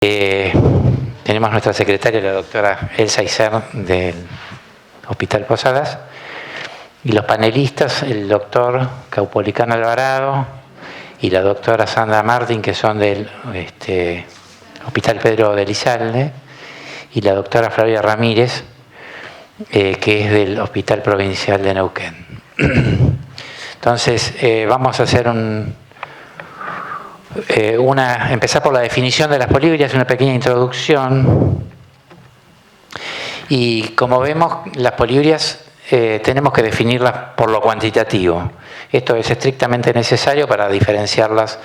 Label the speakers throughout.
Speaker 1: Tenemos nuestra secretaria, la doctora Elsa Iser, del Hospital Posadas, y los panelistas, el doctor Caupolicán Alvarado y la doctora Sandra Martín, que son del Hospital Pedro de Elizalde, y la doctora Flavia Ramírez, que es del Hospital Provincial de Neuquén. Entonces, vamos a hacer empezar por la definición de las poliurias, una pequeña introducción. Y como vemos, las poliurias tenemos que definirlas por lo cuantitativo. Esto es estrictamente necesario para diferenciarlas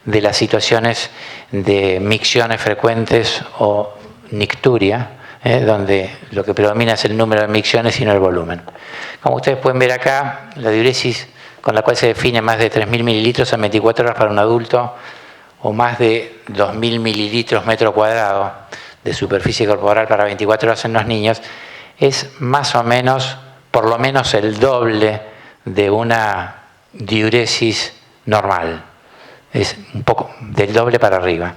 Speaker 1: de las situaciones de micciones frecuentes o nicturia, donde lo que predomina es el número de micciones y no el volumen. Como ustedes pueden ver acá, la diuresis con la cual se define más de 3.000 mililitros en 24 horas para un adulto o más de 2.000 mililitros metro cuadrado de superficie corporal para 24 horas en los niños, es más o menos, por lo menos el doble de una diuresis normal. Es un poco del doble para arriba.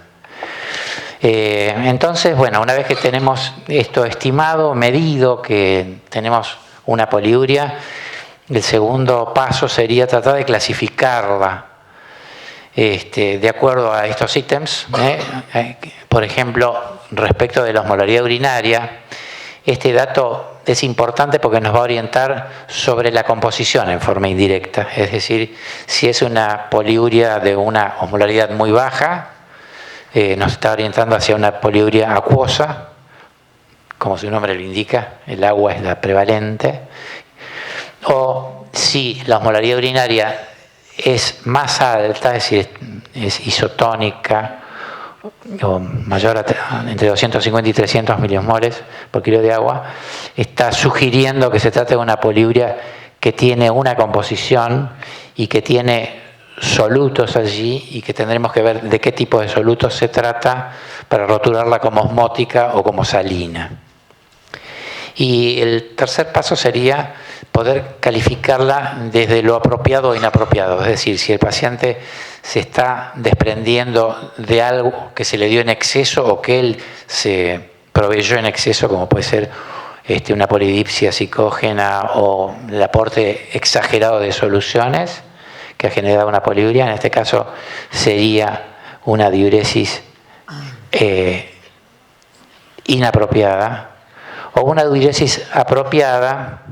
Speaker 1: Entonces, bueno, una vez que tenemos esto estimado, medido, que tenemos una poliuria, el segundo paso sería tratar de clasificarla de acuerdo a estos ítems. Por ejemplo, respecto de la osmolaridad urinaria, este dato es importante porque nos va a orientar sobre la composición en forma indirecta. Es decir, si es una poliuria de una osmolaridad muy baja, nos está orientando hacia una poliuria acuosa, como su nombre lo indica, el agua es la prevalente. O si la osmolaridad urinaria es más alta, es decir, es isotónica o mayor entre 250 y 300 milimoles por kilo de agua, está sugiriendo que se trata de una poliuria que tiene una composición y que tiene solutos allí, y que tendremos que ver de qué tipo de solutos se trata para rotularla como osmótica o como salina. Y el tercer paso sería poder calificarla desde lo apropiado o inapropiado, es decir, si el paciente se está desprendiendo de algo que se le dio en exceso o que él se proveyó en exceso, como puede ser una polidipsia psicógena o el aporte exagerado de soluciones que ha generado una poliuria. En este caso sería una diuresis inapropiada, o una diuresis apropiada.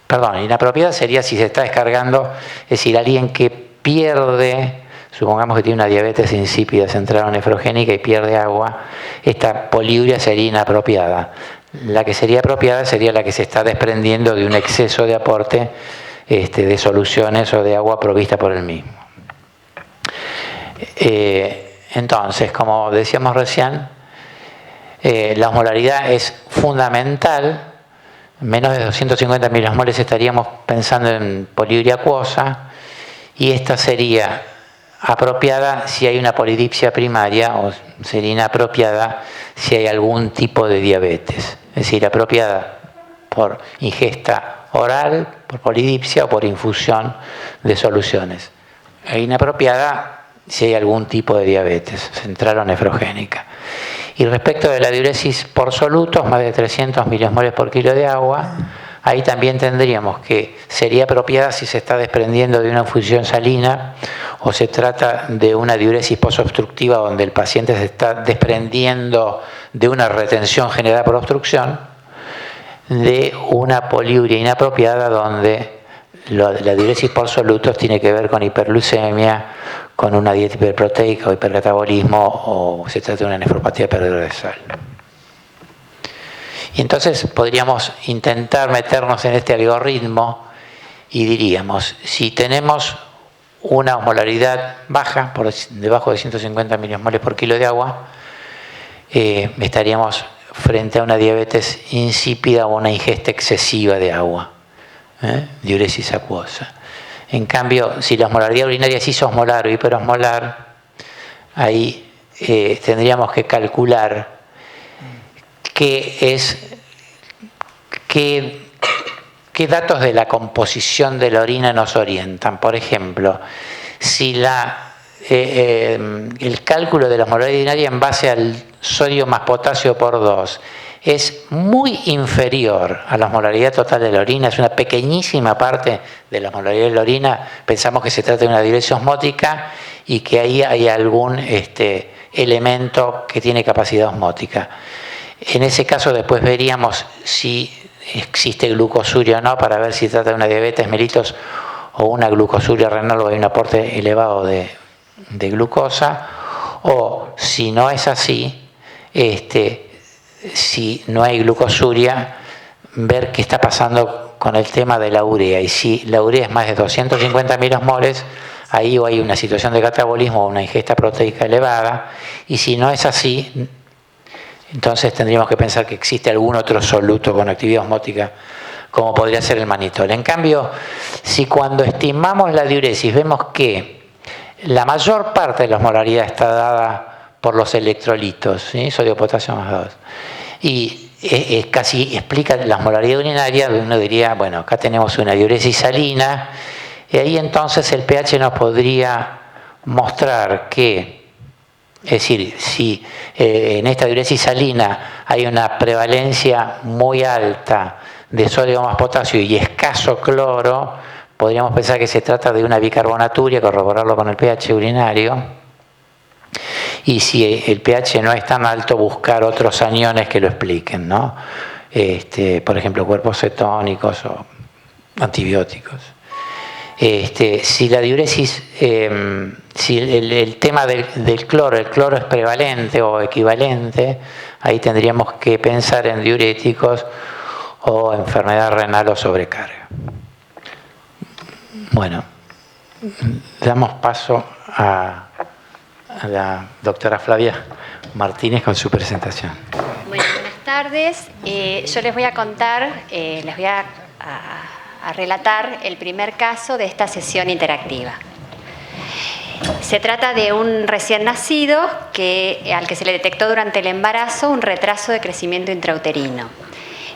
Speaker 1: Perdón, inapropiada sería si se está descargando, es decir, alguien que pierde, supongamos que tiene una diabetes insípida central o nefrogénica y pierde agua, esta poliuria sería inapropiada. La que sería apropiada sería la que se está desprendiendo de un exceso de aporte de soluciones o de agua provista por el mismo. Entonces, como decíamos recién, la osmolaridad es fundamental. Menos de 250 milimoles estaríamos pensando en poliuria acuosa, y esta sería apropiada si hay una polidipsia primaria, o sería inapropiada si hay algún tipo de diabetes. Es decir, apropiada por ingesta oral, por polidipsia o por infusión de soluciones. E inapropiada si hay algún tipo de diabetes central o nefrogénica. Y respecto de la diuresis por solutos, más de 300 milimoles por kilo de agua, ahí también tendríamos que sería apropiada si se está desprendiendo de una infusión salina o se trata de una diuresis posobstructiva donde el paciente se está desprendiendo de una retención generada por obstrucción, de una poliuria inapropiada donde la diuresis por solutos tiene que ver con hiperglucemia, con una dieta hiperproteica o hipercatabolismo, o se trata de una nefropatía de pérdida de sal. Y entonces podríamos intentar meternos en este algoritmo y diríamos, si tenemos una osmolaridad baja, por debajo de 150 milimoles por kilo de agua, estaríamos frente a una diabetes insípida o una ingesta excesiva de agua, diuresis acuosa. En cambio, si la osmolaridad urinaria es isosmolar o hiperosmolar, ahí tendríamos que calcular qué datos de la composición de la orina nos orientan. Por ejemplo, si la el cálculo de la osmolaridad urinaria en base al sodio más potasio por 2 es muy inferior a la osmolaridad total de la orina, es una pequeñísima parte de la osmolaridad de la orina, pensamos que se trata de una diuresis osmótica y que ahí hay algún elemento que tiene capacidad osmótica. En ese caso después veríamos si existe glucosuria o no, para ver si trata de una diabetes mellitus o una glucosuria renal o hay un aporte elevado de glucosa, o si no es así, si no hay glucosuria, ver qué está pasando con el tema de la urea, y si la urea es más de 250 milosmoles, ahí o hay una situación de catabolismo o una ingesta proteica elevada, y si no es así, entonces tendríamos que pensar que existe algún otro soluto con actividad osmótica, como podría ser el manitol. En cambio, si cuando estimamos la diuresis vemos que la mayor parte de la osmolaridad está dada por los electrolitos, ¿sí? Sodio, potasio más 2, y casi explica la osmolaridad urinaria, uno diría, bueno, acá tenemos una diuresis salina, y ahí entonces el pH nos podría mostrar que, es decir, si en esta diuresis salina hay una prevalencia muy alta de sodio más potasio y escaso cloro, podríamos pensar que se trata de una bicarbonaturia, corroborarlo con el pH urinario, y si el pH no es tan alto, buscar otros aniones que lo expliquen, ¿no? Por ejemplo, cuerpos cetónicos o antibióticos. Si la diuresis, si el tema del cloro, el cloro es prevalente o equivalente, ahí tendríamos que pensar en diuréticos o enfermedad renal o sobrecarga. Bueno, damos paso a la doctora Flavia Martínez con su presentación.
Speaker 2: Bueno, buenas tardes. Yo les voy a contar, les voy a relatar el primer caso de esta sesión interactiva. Se trata de un recién nacido al que se le detectó durante el embarazo un retraso de crecimiento intrauterino.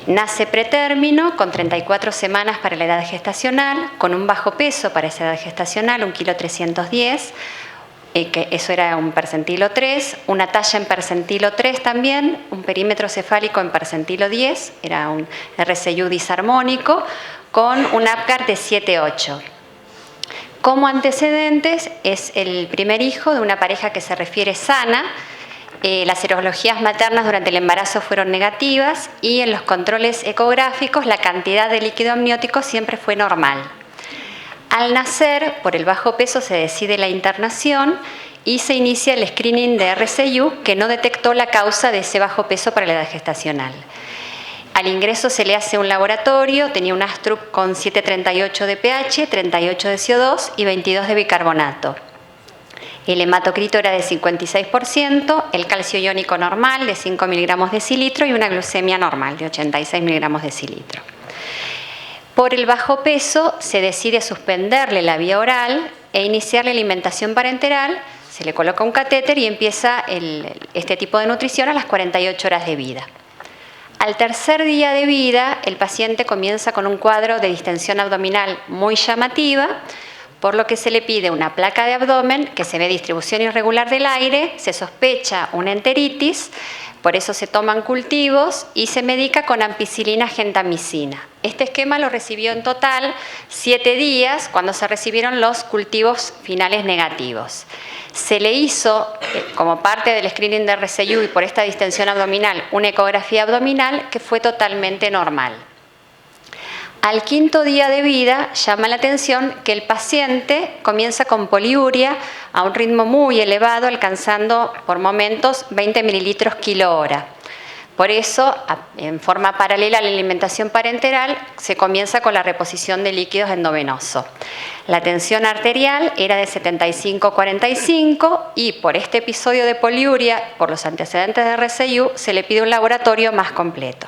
Speaker 2: Nace pretérmino, con 34 semanas para la edad gestacional, con un bajo peso para esa edad gestacional, 1,310 kg, que eso era un percentilo 3, una talla en percentilo 3 también, un perímetro cefálico en percentilo 10, era un RCU disarmónico, con un APGAR de 7,8. Como antecedentes, es el primer hijo de una pareja que se refiere sana. Las serologías maternas durante el embarazo fueron negativas y en los controles ecográficos la cantidad de líquido amniótico siempre fue normal. Al nacer, por el bajo peso, se decide la internación y se inicia el screening de RCU, que no detectó la causa de ese bajo peso para la edad gestacional. Al ingreso se le hace un laboratorio, tenía un ASTRUP con 7,38 de pH, 38 de CO2 y 22 de bicarbonato. El hematocrito era de 56%, el calcio iónico normal de 5 miligramos decilitro y una glucemia normal de 86 miligramos decilitro. Por el bajo peso se decide suspenderle la vía oral e iniciar la alimentación parenteral, se le coloca un catéter y empieza este tipo de nutrición a las 48 horas de vida. Al tercer día de vida, el paciente comienza con un cuadro de distensión abdominal muy llamativa, por lo que se le pide una placa de abdomen, que se ve distribución irregular del aire, se sospecha una enteritis, por eso se toman cultivos y se medica con ampicilina gentamicina. Este esquema lo recibió en total 7 días cuando se recibieron los cultivos finales negativos. Se le hizo, como parte del screening de RCU y por esta distensión abdominal, una ecografía abdominal que fue totalmente normal. Al quinto día de vida llama la atención que el paciente comienza con poliuria a un ritmo muy elevado, alcanzando por momentos 20 mililitros kilo hora. Por eso, en forma paralela a la alimentación parenteral, se comienza con la reposición de líquidos endovenoso. La tensión arterial era de 75/45 y por este episodio de poliuria, por los antecedentes de RCU, se le pide un laboratorio más completo.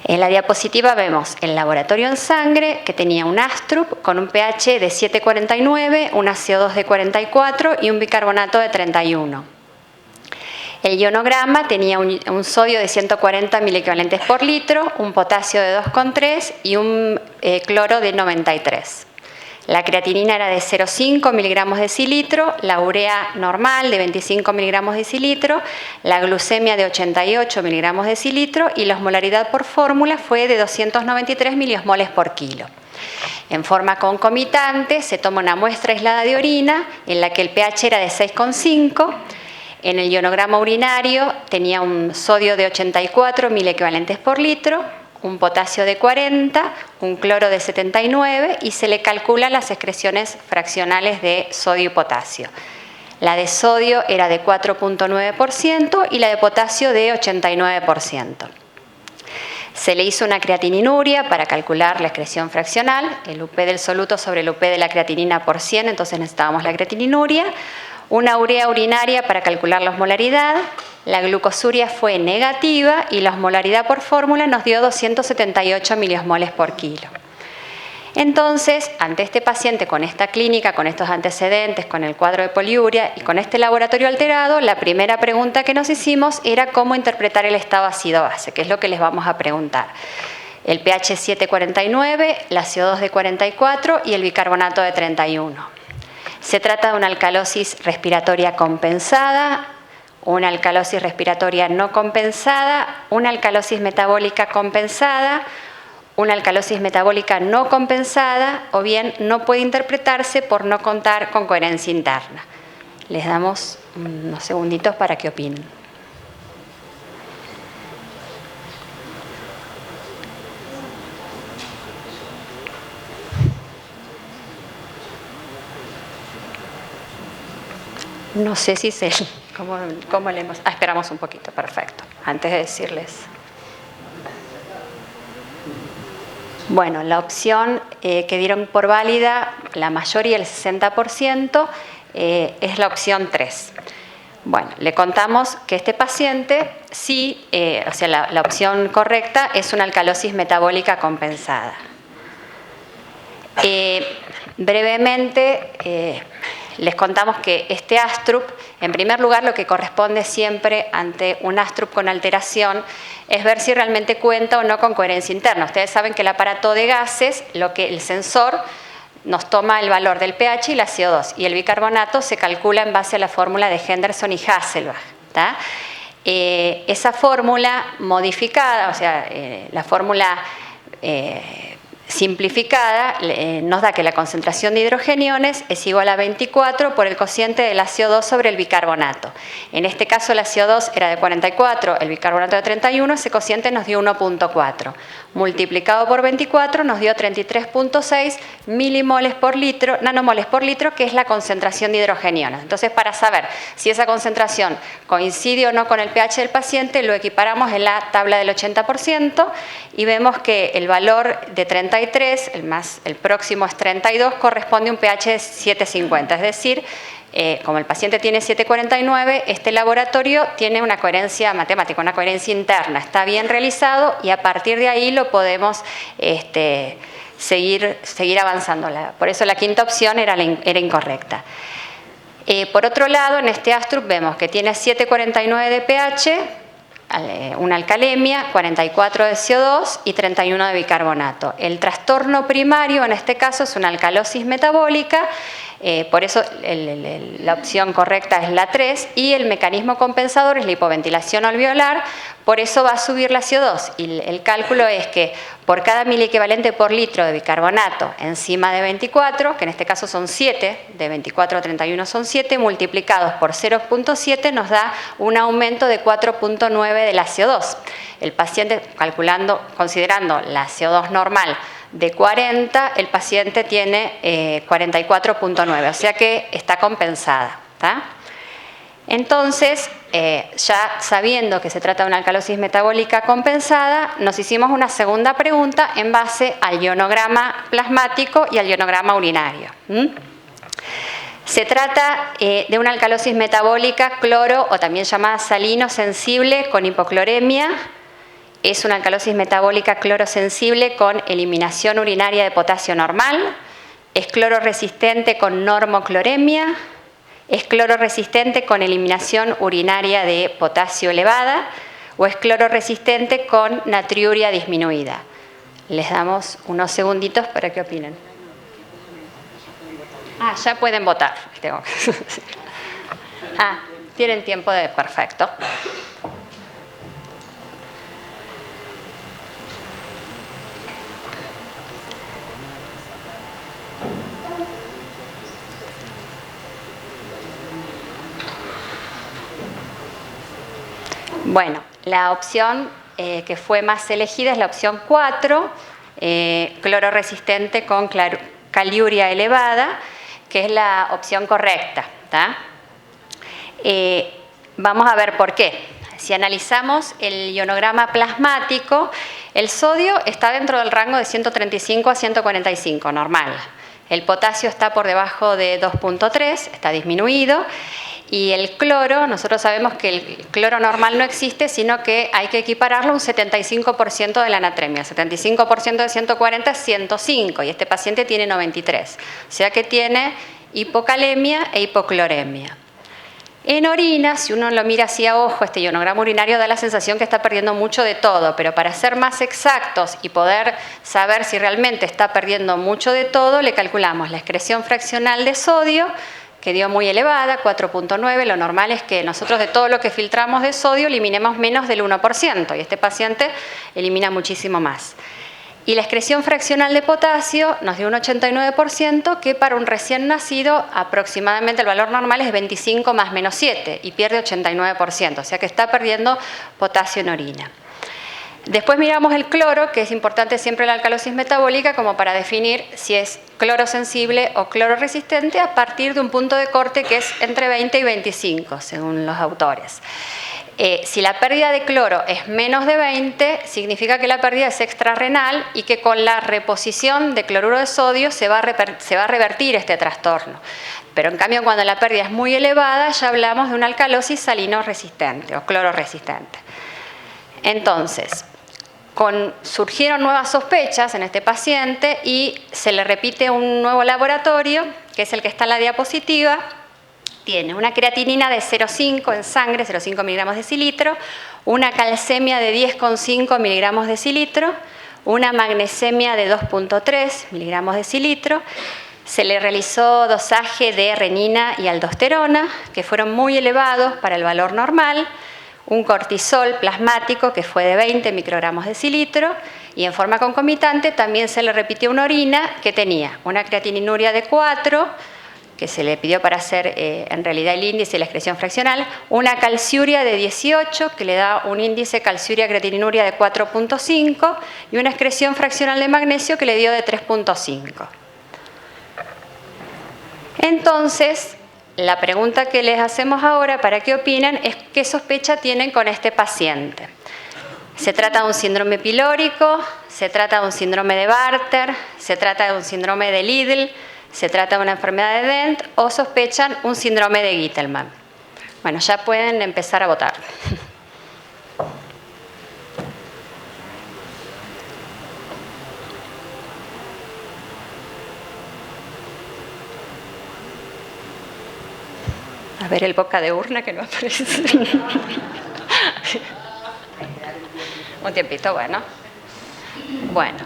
Speaker 2: En la diapositiva vemos el laboratorio en sangre que tenía un ASTRUP con un pH de 7,49, una CO2 de 44 y un bicarbonato de 31. El ionograma tenía un sodio de 140 miliequivalentes por litro, un potasio de 2,3 y un cloro de 93. La creatinina era de 0,5 miligramos decilitro, la urea normal de 25 miligramos decilitro, la glucemia de 88 miligramos decilitro y la osmolaridad por fórmula fue de 293 miliosmoles por kilo. En forma concomitante se toma una muestra aislada de orina en la que el pH era de 6,5. En el ionograma urinario tenía un sodio de 84 miliequivalentes por litro, un potasio de 40, un cloro de 79 y se le calculan las excreciones fraccionales de sodio y potasio. La de sodio era de 4,9% y la de potasio de 89%. Se le hizo una creatininuria para calcular la excreción fraccional, el UP del soluto sobre el UP de la creatinina por 100, entonces necesitábamos la creatininuria. Una urea urinaria para calcular la osmolaridad, la glucosuria fue negativa y la osmolaridad por fórmula nos dio 278 miliosmoles por kilo. Entonces, ante este paciente con esta clínica, con estos antecedentes, con el cuadro de poliuria y con este laboratorio alterado, la primera pregunta que nos hicimos era cómo interpretar el estado ácido-base, que es lo que les vamos a preguntar. El pH 7,49, la CO2 de 44 y el bicarbonato de 31. Se trata de una alcalosis respiratoria compensada, una alcalosis respiratoria no compensada, una alcalosis metabólica compensada, una alcalosis metabólica no compensada o bien no puede interpretarse por no contar con coherencia interna. Les damos unos segunditos para que opinen. No sé si sé cómo leemos. Esperamos un poquito, perfecto. Antes de decirles. Bueno, la opción que dieron por válida, la mayoría, el 60%, es la opción 3. Bueno, le contamos que este paciente sí, la opción correcta es una alcalosis metabólica compensada. Brevemente, les contamos que este ASTRUP, en primer lugar, lo que corresponde siempre ante un ASTRUP con alteración es ver si realmente cuenta o no con coherencia interna. Ustedes saben que el aparato de gases, el sensor, nos toma el valor del pH y la CO2, y el bicarbonato se calcula en base a la fórmula de Henderson y Hasselbalch, ¿tá? Esa fórmula modificada, la fórmula simplificada nos da que la concentración de hidrogeniones es igual a 24 por el cociente de la CO2 sobre el bicarbonato. En este caso la CO2 era de 44, el bicarbonato de 31, ese cociente nos dio 1,4. Multiplicado por 24 nos dio 33,6 milimoles por litro, nanomoles por litro, que es la concentración de hidrogeniones. Entonces, para saber si esa concentración coincide o no con el pH del paciente, lo equiparamos en la tabla del 80% y vemos que el valor de 33, el próximo es 32, corresponde a un pH de 7,50. Es decir, como el paciente tiene 7,49, este laboratorio tiene una coherencia matemática, una coherencia interna, está bien realizado y a partir de ahí lo podemos seguir avanzando. Por eso la quinta opción era incorrecta. Por otro lado, en este ASTRUP vemos que tiene 7,49 de pH, una alcalemia, 44 de CO2 y 31 de bicarbonato. El trastorno primario en este caso es una alcalosis metabólica, por eso la opción correcta es la 3 y el mecanismo compensador es la hipoventilación alveolar, por eso va a subir la CO2 y el cálculo es que por cada miliequivalente por litro de bicarbonato encima de 24, que en este caso son 7, de 24 a 31 son 7, multiplicados por 0,7 nos da un aumento de 4,9 de la CO2. El paciente, considerando la CO2 normal de 40, el paciente tiene 44,9, o sea que está compensada, ¿tá? Entonces, ya sabiendo que se trata de una alcalosis metabólica compensada, nos hicimos una segunda pregunta en base al ionograma plasmático y al ionograma urinario. Se trata de una alcalosis metabólica cloro o también llamada salino sensible con hipocloremia. Es una alcalosis metabólica clorosensible con eliminación urinaria de potasio normal. Es clororesistente con normocloremia. Es clororesistente con eliminación urinaria de potasio elevada. O es clororesistente con natriuria disminuida. Les damos unos segunditos para que opinen. Ah, ya pueden votar. Ah, tienen tiempo de perfecto. Bueno, la opción que fue más elegida es la opción 4, cloro resistente con caliuria elevada, que es la opción correcta. Vamos a ver por qué. Si analizamos el ionograma plasmático, el sodio está dentro del rango de 135 a 145, normal. El potasio está por debajo de 2.3, está disminuido. Y el cloro, nosotros sabemos que el cloro normal no existe, sino que hay que equipararlo a un 75% de la natremia. 75% de 140 es 105 y este paciente tiene 93. O sea que tiene hipocalemia e hipocloremia. En orina, si uno lo mira así a ojo, este ionograma urinario da la sensación que está perdiendo mucho de todo, pero para ser más exactos y poder saber si realmente está perdiendo mucho de todo, le calculamos la excreción fraccional de sodio, que dio muy elevada, 4.9. Lo normal es que nosotros de todo lo que filtramos de sodio eliminemos menos del 1%, y este paciente elimina muchísimo más. Y la excreción fraccional de potasio nos dio un 89%, que para un recién nacido aproximadamente el valor normal es 25 más menos 7 y pierde 89%, o sea que está perdiendo potasio en orina. Después miramos el cloro, que es importante siempre la alcalosis metabólica como para definir si es cloro sensible o cloro resistente a partir de un punto de corte que es entre 20 y 25, según los autores. Si la pérdida de cloro es menos de 20, significa que la pérdida es extrarrenal y que con la reposición de cloruro de sodio se va a revertir este trastorno. Pero en cambio, cuando la pérdida es muy elevada, ya hablamos de una alcalosis salino resistente o cloro resistente. Entonces, surgieron nuevas sospechas en este paciente y se le repite un nuevo laboratorio, que es el que está en la diapositiva. Tiene una creatinina de 0,5 en sangre, 0,5 miligramos decilitro, una calcemia de 10,5 miligramos decilitro, una magnesemia de 2,3 miligramos decilitro. Se le realizó dosaje de renina y aldosterona, que fueron muy elevados para el valor normal, un cortisol plasmático que fue de 20 microgramos decilitro, y en forma concomitante también se le repitió una orina que tenía una creatininuria de 4, que se le pidió para hacer en realidad el índice y la excreción fraccional, una calciuria de 18, que le da un índice calciuria-creatininuria de 4.5, y una excreción fraccional de magnesio que le dio de 3.5. Entonces, la pregunta que les hacemos ahora para que opinen es qué sospecha tienen con este paciente. ¿Se trata de un síndrome pilórico? ¿Se trata de un síndrome de Bartter? ¿Se trata de un síndrome de Lidl? ¿Se trata de una enfermedad de Dent? ¿O sospechan un síndrome de Gitelman? Bueno, ya pueden empezar a votar. A ver el boca de urna que no aparece. Un tiempito, bueno. Bueno.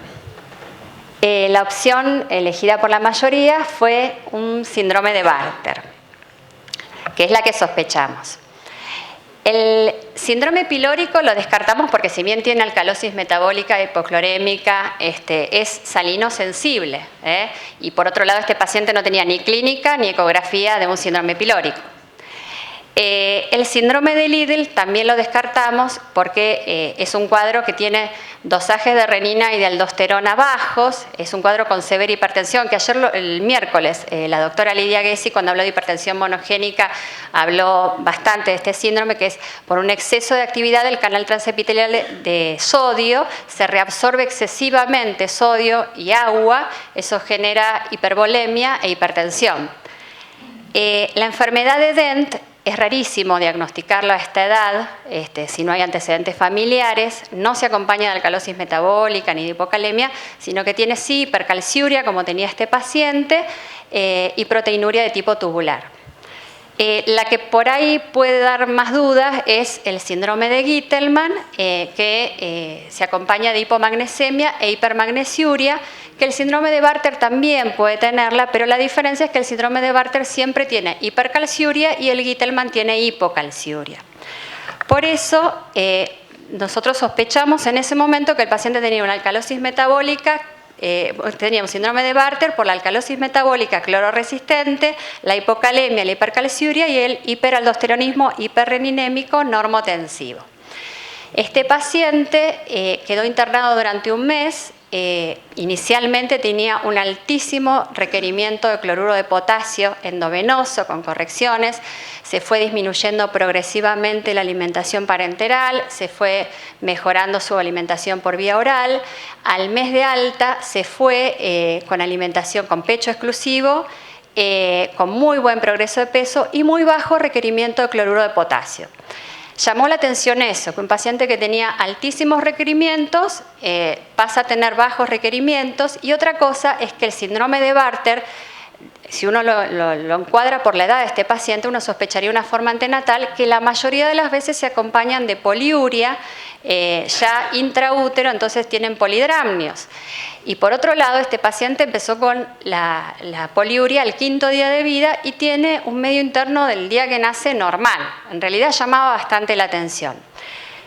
Speaker 2: La opción elegida por la mayoría fue un síndrome de Bartter, que es la que sospechamos. El síndrome pilórico lo descartamos porque si bien tiene alcalosis metabólica hipoclorémica, es salino sensible, y por otro lado este paciente no tenía ni clínica ni ecografía de un síndrome pilórico. El síndrome de Lidl también lo descartamos porque es un cuadro que tiene dosajes de renina y de aldosterona bajos, es un cuadro con severa hipertensión, que ayer, el miércoles, la doctora Lidia Gessi, cuando habló de hipertensión monogénica, habló bastante de este síndrome, que es por un exceso de actividad del canal transepitelial de sodio, se reabsorbe excesivamente sodio y agua, eso genera hipervolemia e hipertensión. La enfermedad de Dent es rarísimo diagnosticarlo a esta edad, si no hay antecedentes familiares, no se acompaña de alcalosis metabólica ni de hipocalemia, sino que tiene sí hipercalciuria, como tenía este paciente, y proteinuria de tipo tubular. La que por ahí puede dar más dudas es el síndrome de Gitelman, que se acompaña de hipomagnesemia e hipermagnesiuria, que el síndrome de Bartter también puede tenerla, pero la diferencia es que el síndrome de Bartter siempre tiene hipercalciuria y el Gitelman tiene hipocalciuria. Por eso, nosotros sospechamos en ese momento que el paciente tenía una alcalosis metabólica, tenía un síndrome de Bartter por la alcalosis metabólica clororesistente, la hipocalemia, la hipercalciuria y el hiperaldosteronismo hiperreninémico normotensivo. Este paciente quedó internado durante un mes. Inicialmente tenía un altísimo requerimiento de cloruro de potasio endovenoso con correcciones, se fue disminuyendo progresivamente la alimentación parenteral, se fue mejorando su alimentación por vía oral. Al mes de alta se fue con alimentación con pecho exclusivo, con muy buen progreso de peso y muy bajo requerimiento de cloruro de potasio. Llamó la atención eso, que un paciente que tenía altísimos requerimientos pasa a tener bajos requerimientos, y otra cosa es que el síndrome de Bartter, si uno lo encuadra por la edad de este paciente, uno sospecharía una forma antenatal que la mayoría de las veces se acompañan de poliuria ya intraútero, entonces tienen polidramnios. Y por otro lado, este paciente empezó con la poliuria al 5º día de vida y tiene un medio interno del día que nace normal. En realidad llamaba bastante la atención.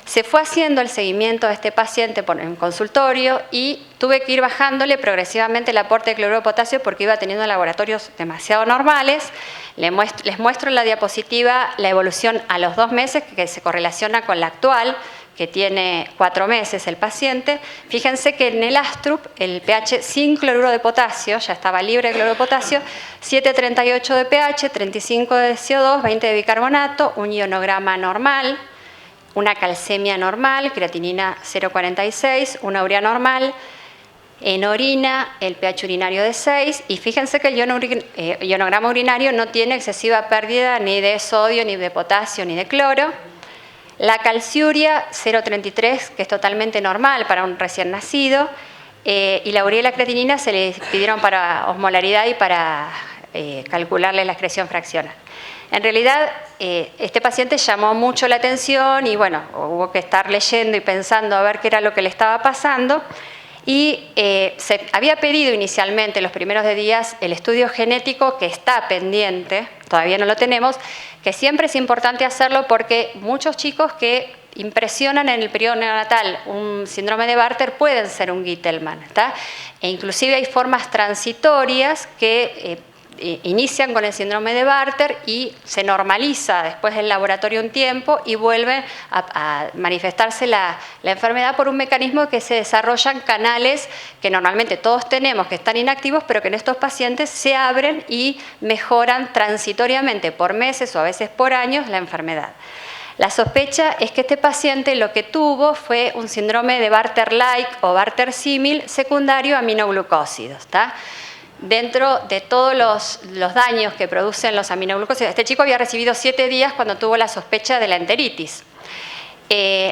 Speaker 2: Se fue haciendo el seguimiento de este paciente en un consultorio y tuve que ir bajándole progresivamente el aporte de cloruro de potasio porque iba teniendo laboratorios demasiado normales. Les muestro en la diapositiva la evolución a los 2 meses, que se correlaciona con la actual, que tiene 4 meses el paciente. Fíjense que en el Astrup el pH sin cloruro de potasio, ya estaba libre de cloruro de potasio, 7,38 de pH, 35 de CO2, 20 de bicarbonato, un ionograma normal, una calcemia normal, creatinina 0,46, una urea normal. En orina, el pH urinario de 6, y fíjense que el ionograma urinario no tiene excesiva pérdida ni de sodio, ni de potasio, ni de cloro. La calciuria 0,33, que es totalmente normal para un recién nacido, y la urea y la creatinina se les pidieron para osmolaridad y para calcularle la excreción fraccional. En realidad, este paciente llamó mucho la atención y bueno, hubo que estar leyendo y pensando a ver qué era lo que le estaba pasando. Y se había pedido inicialmente los primeros días el estudio genético, que está pendiente, todavía no lo tenemos, que siempre es importante hacerlo porque muchos chicos que impresionan en el periodo neonatal un síndrome de Bartter pueden ser un Gitelman, ¿está? E inclusive hay formas transitorias que inician con el síndrome de Bartter y se normaliza después del laboratorio un tiempo y vuelve a manifestarse la enfermedad por un mecanismo que se desarrollan canales que normalmente todos tenemos que están inactivos, pero que en estos pacientes se abren y mejoran transitoriamente por meses o a veces por años la enfermedad. La sospecha es que este paciente lo que tuvo fue un síndrome de Bartter-like o Bartter-símil secundario a aminoglucósidos, ¿está? Dentro de todos los daños que producen los aminoglucósidos, este chico había recibido 7 días cuando tuvo la sospecha de la enteritis.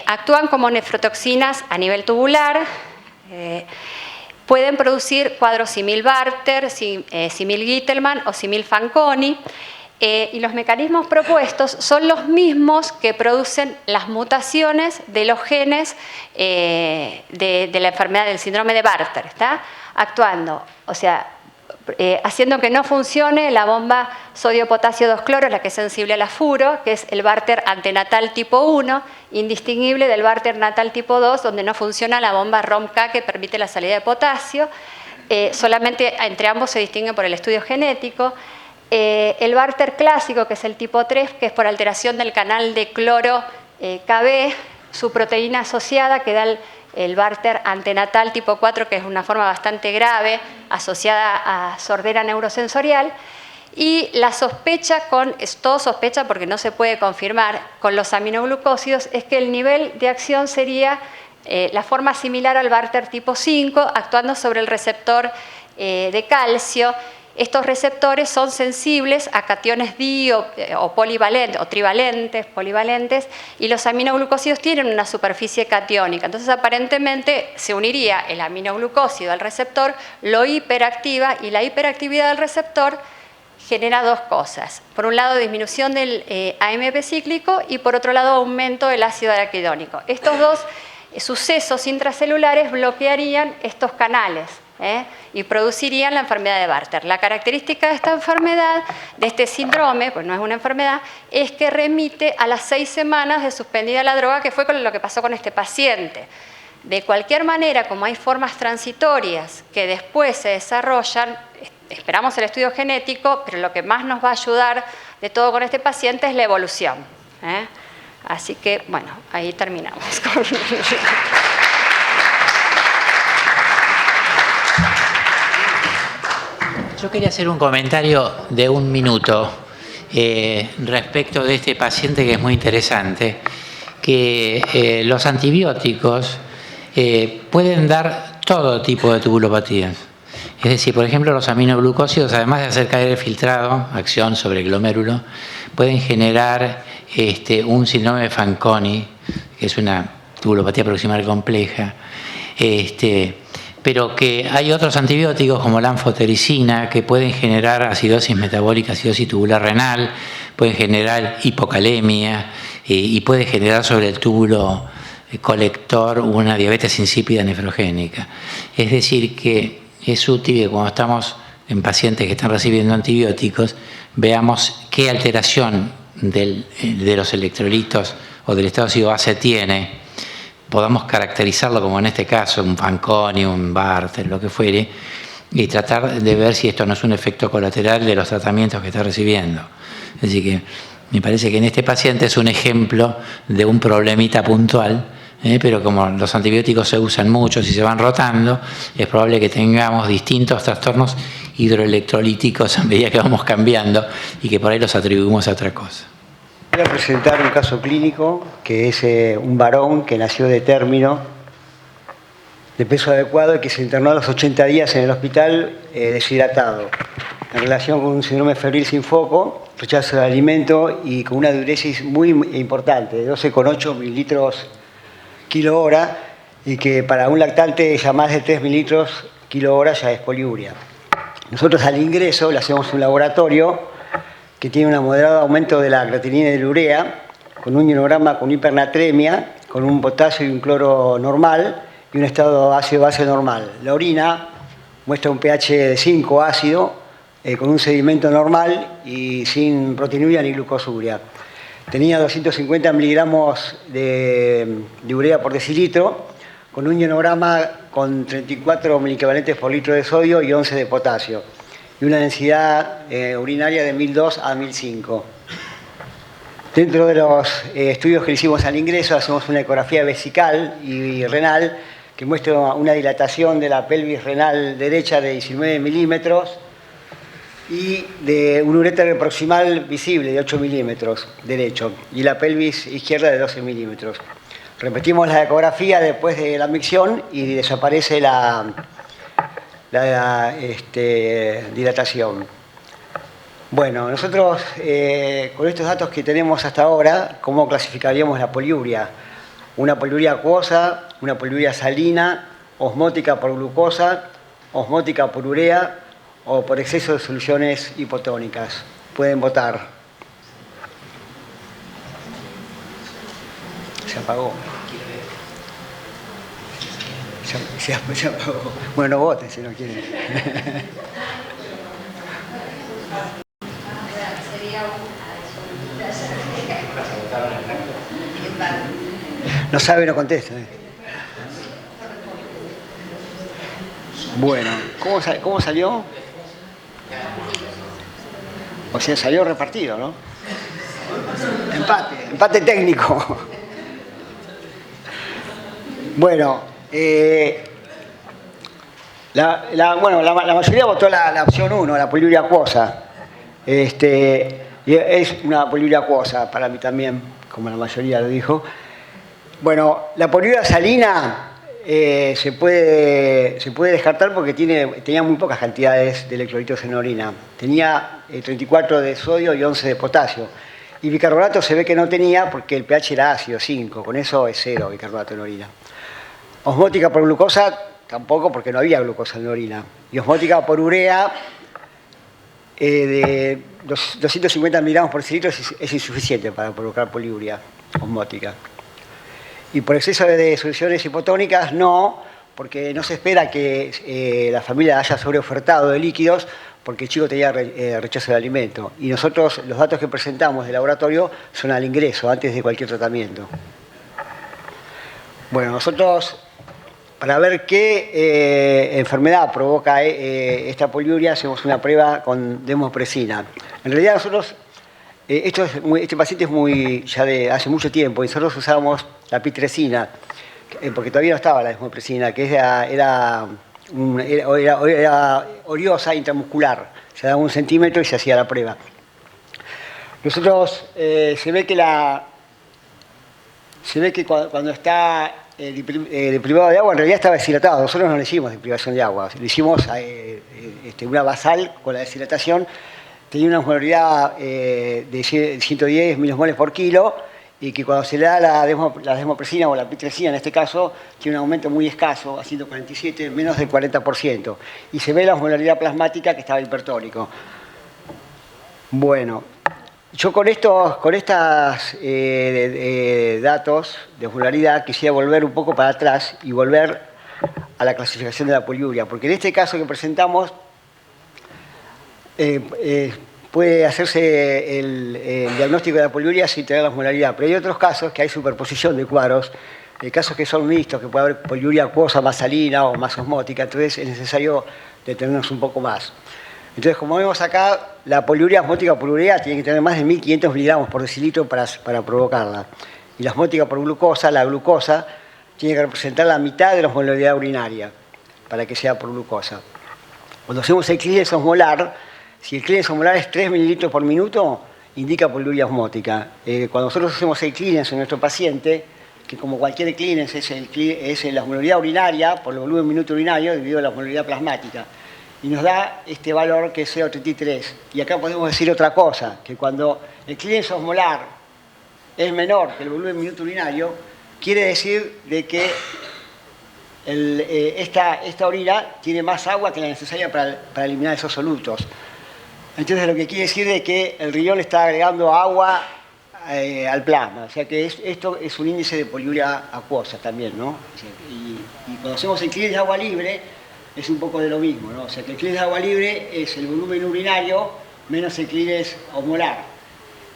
Speaker 2: Actúan como nefrotoxinas a nivel tubular, pueden producir cuadros simil-Bartter, simil-Gitelman o simil-Fanconi, y los mecanismos propuestos son los mismos que producen las mutaciones de los genes de la enfermedad del síndrome de Bartter, ¿está? Actuando, o sea, haciendo que no funcione la bomba sodio-potasio 2-cloro, la que es sensible al afuro, que es el Bartter antenatal tipo 1, indistinguible del Bartter natal tipo 2, donde no funciona la bomba ROMK que permite la salida de potasio. Solamente entre ambos se distingue por el estudio genético. El Bartter clásico, que es el tipo 3, que es por alteración del canal de cloro KB, su proteína asociada que da el Bartter antenatal tipo 4, que es una forma bastante grave asociada a sordera neurosensorial. Y la sospecha, es todo sospecha porque no se puede confirmar, con los aminoglucósidos es que el nivel de acción sería la forma similar al Bartter tipo 5, actuando sobre el receptor de calcio. Estos receptores son sensibles a cationes di o polivalentes o trivalentes, polivalentes, y los aminoglucósidos tienen una superficie catiónica. Entonces, aparentemente, se uniría el aminoglucósido al receptor, lo hiperactiva, y la hiperactividad del receptor genera dos cosas. Por un lado, disminución del AMP cíclico y por otro lado, aumento del ácido araquidónico. Estos dos sucesos intracelulares bloquearían estos canales y producirían la enfermedad de Bartter. La característica de esta enfermedad, de este síndrome, pues no es una enfermedad, es que remite a las 6 semanas de suspendida la droga, que fue con lo que pasó con este paciente. De cualquier manera, como hay formas transitorias que después se desarrollan, esperamos el estudio genético, pero lo que más nos va a ayudar de todo con este paciente es la evolución. Así que, bueno, ahí terminamos.
Speaker 1: Yo quería hacer un comentario de 1 minuto respecto de este paciente que es muy interesante, que los antibióticos pueden dar todo tipo de tubulopatías. Es decir, por ejemplo, los aminoglucósidos, además de hacer caer el filtrado, acción sobre el glomérulo, pueden generar un síndrome de Fanconi, que es una tubulopatía proximal compleja, pero que hay otros antibióticos como la anfotericina que pueden generar acidosis metabólica, acidosis tubular renal, pueden generar hipocalemia y puede generar sobre el túbulo colector una diabetes insípida nefrogénica. Es decir, que es útil que cuando estamos en pacientes que están recibiendo antibióticos veamos qué alteración de los electrolitos o del estado ácido base tiene, podamos caracterizarlo como en este caso un Fanconi, un Bartter, lo que fuere, y tratar de ver si esto no es un efecto colateral de los tratamientos que está recibiendo. Es decir, que me parece que en este paciente es un ejemplo de un problemita puntual, pero como los antibióticos se usan mucho y se van rotando, es probable que tengamos distintos trastornos hidroelectrolíticos a medida que vamos cambiando y que por ahí los atribuimos a otra cosa.
Speaker 3: Voy a presentar un caso clínico que es un varón que nació de término, de peso adecuado y que se internó a los 80 días en el hospital deshidratado, en relación con un síndrome febril sin foco, rechazo de alimento y con una diuresis muy importante, de 12,8 mililitros kilo hora, y que para un lactante ya más de 3 mililitros kilo hora ya es poliuria. Nosotros al ingreso le hacemos un laboratorio que tiene un moderado aumento de la creatinina y de la urea, con un ionograma con hipernatremia, con un potasio y un cloro normal y un estado ácido-base normal. La orina muestra un pH de 5 ácido, con un sedimento normal y sin proteinuria ni glucosuria. Tenía 250 miligramos de urea por decilitro, con un ionograma con 34 miliequivalentes por litro de sodio y 11 de potasio, y una densidad urinaria de 1002 a 1005. Dentro de los estudios que le hicimos al ingreso, hacemos una ecografía vesical y renal que muestra una dilatación de la pelvis renal derecha de 19 milímetros y de un uréter proximal visible de 8 milímetros derecho y la pelvis izquierda de 12 milímetros. Repetimos la ecografía después de la micción y desaparece la dilatación. Bueno, nosotros con estos datos que tenemos hasta ahora, ¿cómo clasificaríamos la poliuria? Una poliuria acuosa, una poliuria salina, osmótica por glucosa, osmótica por urea o por exceso de soluciones hipotónicas. Pueden votar. Se apagó. Se apagó. Bueno, no voten si no quieren. No sabe, no contesta. Bueno, ¿cómo salió? O sea, salió repartido, ¿no? Empate técnico. Bueno, la mayoría votó la opción 1, la poliuria acuosa. Y es una poliuria acuosa para mí también, como la mayoría lo dijo. Bueno, la poliuria salina se puede descartar porque tenía muy pocas cantidades de electrolitos en orina. Tenía 34 de sodio y 11 de potasio. Y bicarbonato se ve que no tenía porque el pH era ácido, 5. Con eso es 0 bicarbonato en orina. Osmótica por glucosa tampoco porque no había glucosa en la orina. Y osmótica por urea de 250 miligramos por decilitro es insuficiente para provocar poliuria osmótica. Y por exceso de soluciones hipotónicas, no, porque no se espera que la familia haya sobreofertado de líquidos porque el chico tenía rechazo de alimento. Y nosotros, los datos que presentamos del laboratorio son al ingreso, antes de cualquier tratamiento. Bueno, nosotros, para ver qué enfermedad provoca esta poliuria, hacemos una prueba con desmopresina. En realidad nosotros, este paciente es ya de hace mucho tiempo, y nosotros usábamos la pitresina, porque todavía no estaba la desmopresina, que era oriosa intramuscular. Se daba 1 centímetro y se hacía la prueba. Nosotros, se ve que cuando está deprivado de agua, en realidad estaba deshidratado. Nosotros no le hicimos deprivación de agua, le hicimos una basal con la deshidratación. Tenía una osmolaridad de 110 milismoles por kilo, y que cuando se le da la desmopresina o la pitresina, en este caso, tiene un aumento muy escaso, a 147, menos del 40%. Y se ve la osmolaridad plasmática que estaba hipertónico. Bueno, yo con estos datos de osmolaridad quisiera volver un poco para atrás y volver a la clasificación de la poliuria, porque en este caso que presentamos puede hacerse el diagnóstico de la poliuria sin tener la osmolaridad, pero hay otros casos que hay superposición de cuadros, casos que son mixtos, que puede haber poliuria acuosa más salina o más osmótica, entonces es necesario detenernos un poco más. Entonces, como vemos acá, la poliuria osmótica por urea tiene que tener más de 1500 miligramos por decilitro para provocarla. Y la osmótica por glucosa, la glucosa, tiene que representar la mitad de la osmolaridad urinaria para que sea por glucosa. Cuando hacemos el clearance osmolar, si el clearance osmolar es 3 mililitros por minuto, indica poliuria osmótica. Cuando nosotros hacemos el clearance en nuestro paciente, que como cualquier clearance es la osmolaridad urinaria por el volumen minuto urinario dividido la osmolaridad plasmática, y nos da este valor que es 0,33. Y acá podemos decir otra cosa, que cuando el clearance osmolar es menor que el volumen minuto urinario, quiere decir de que esta orina tiene más agua que la necesaria para eliminar esos solutos. Entonces lo que quiere decir es que el riñón le está agregando agua al plasma. O sea que esto es un índice de poliuria acuosa también, ¿no? Y cuando hacemos el clearance de agua libre, es un poco de lo mismo, ¿no? O sea que el clearance de agua libre es el volumen urinario menos el clearance osmolar.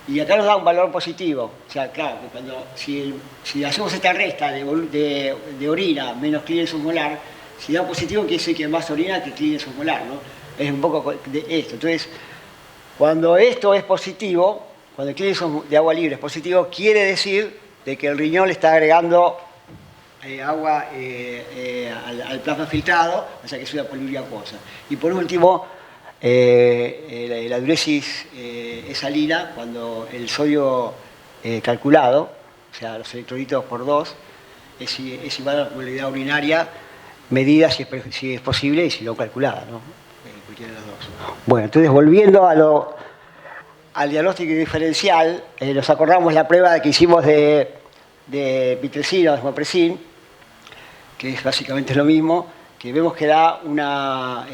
Speaker 3: Y acá nos da un valor positivo. O sea, claro, que si hacemos esta resta de orina menos clearance osmolar, si da positivo quiere decir que más orina que clearance osmolar, ¿no? Es un poco de esto. Entonces, cuando esto es positivo, cuando el clearance de agua libre es positivo, quiere decir de que el riñón le está agregando agua al plasma filtrado, o sea que es una poliuria acuosa. Y por último, la diuresis es salina cuando el sodio calculado, o sea, los electrolitos por 2, es igual a la osmolaridad urinaria medida si es posible y si no calculada, ¿no? Cualquiera de las dos. Bueno, entonces volviendo al diagnóstico diferencial, nos acordamos la prueba que hicimos de pitresina o desmopresina, que es básicamente lo mismo, que vemos que da una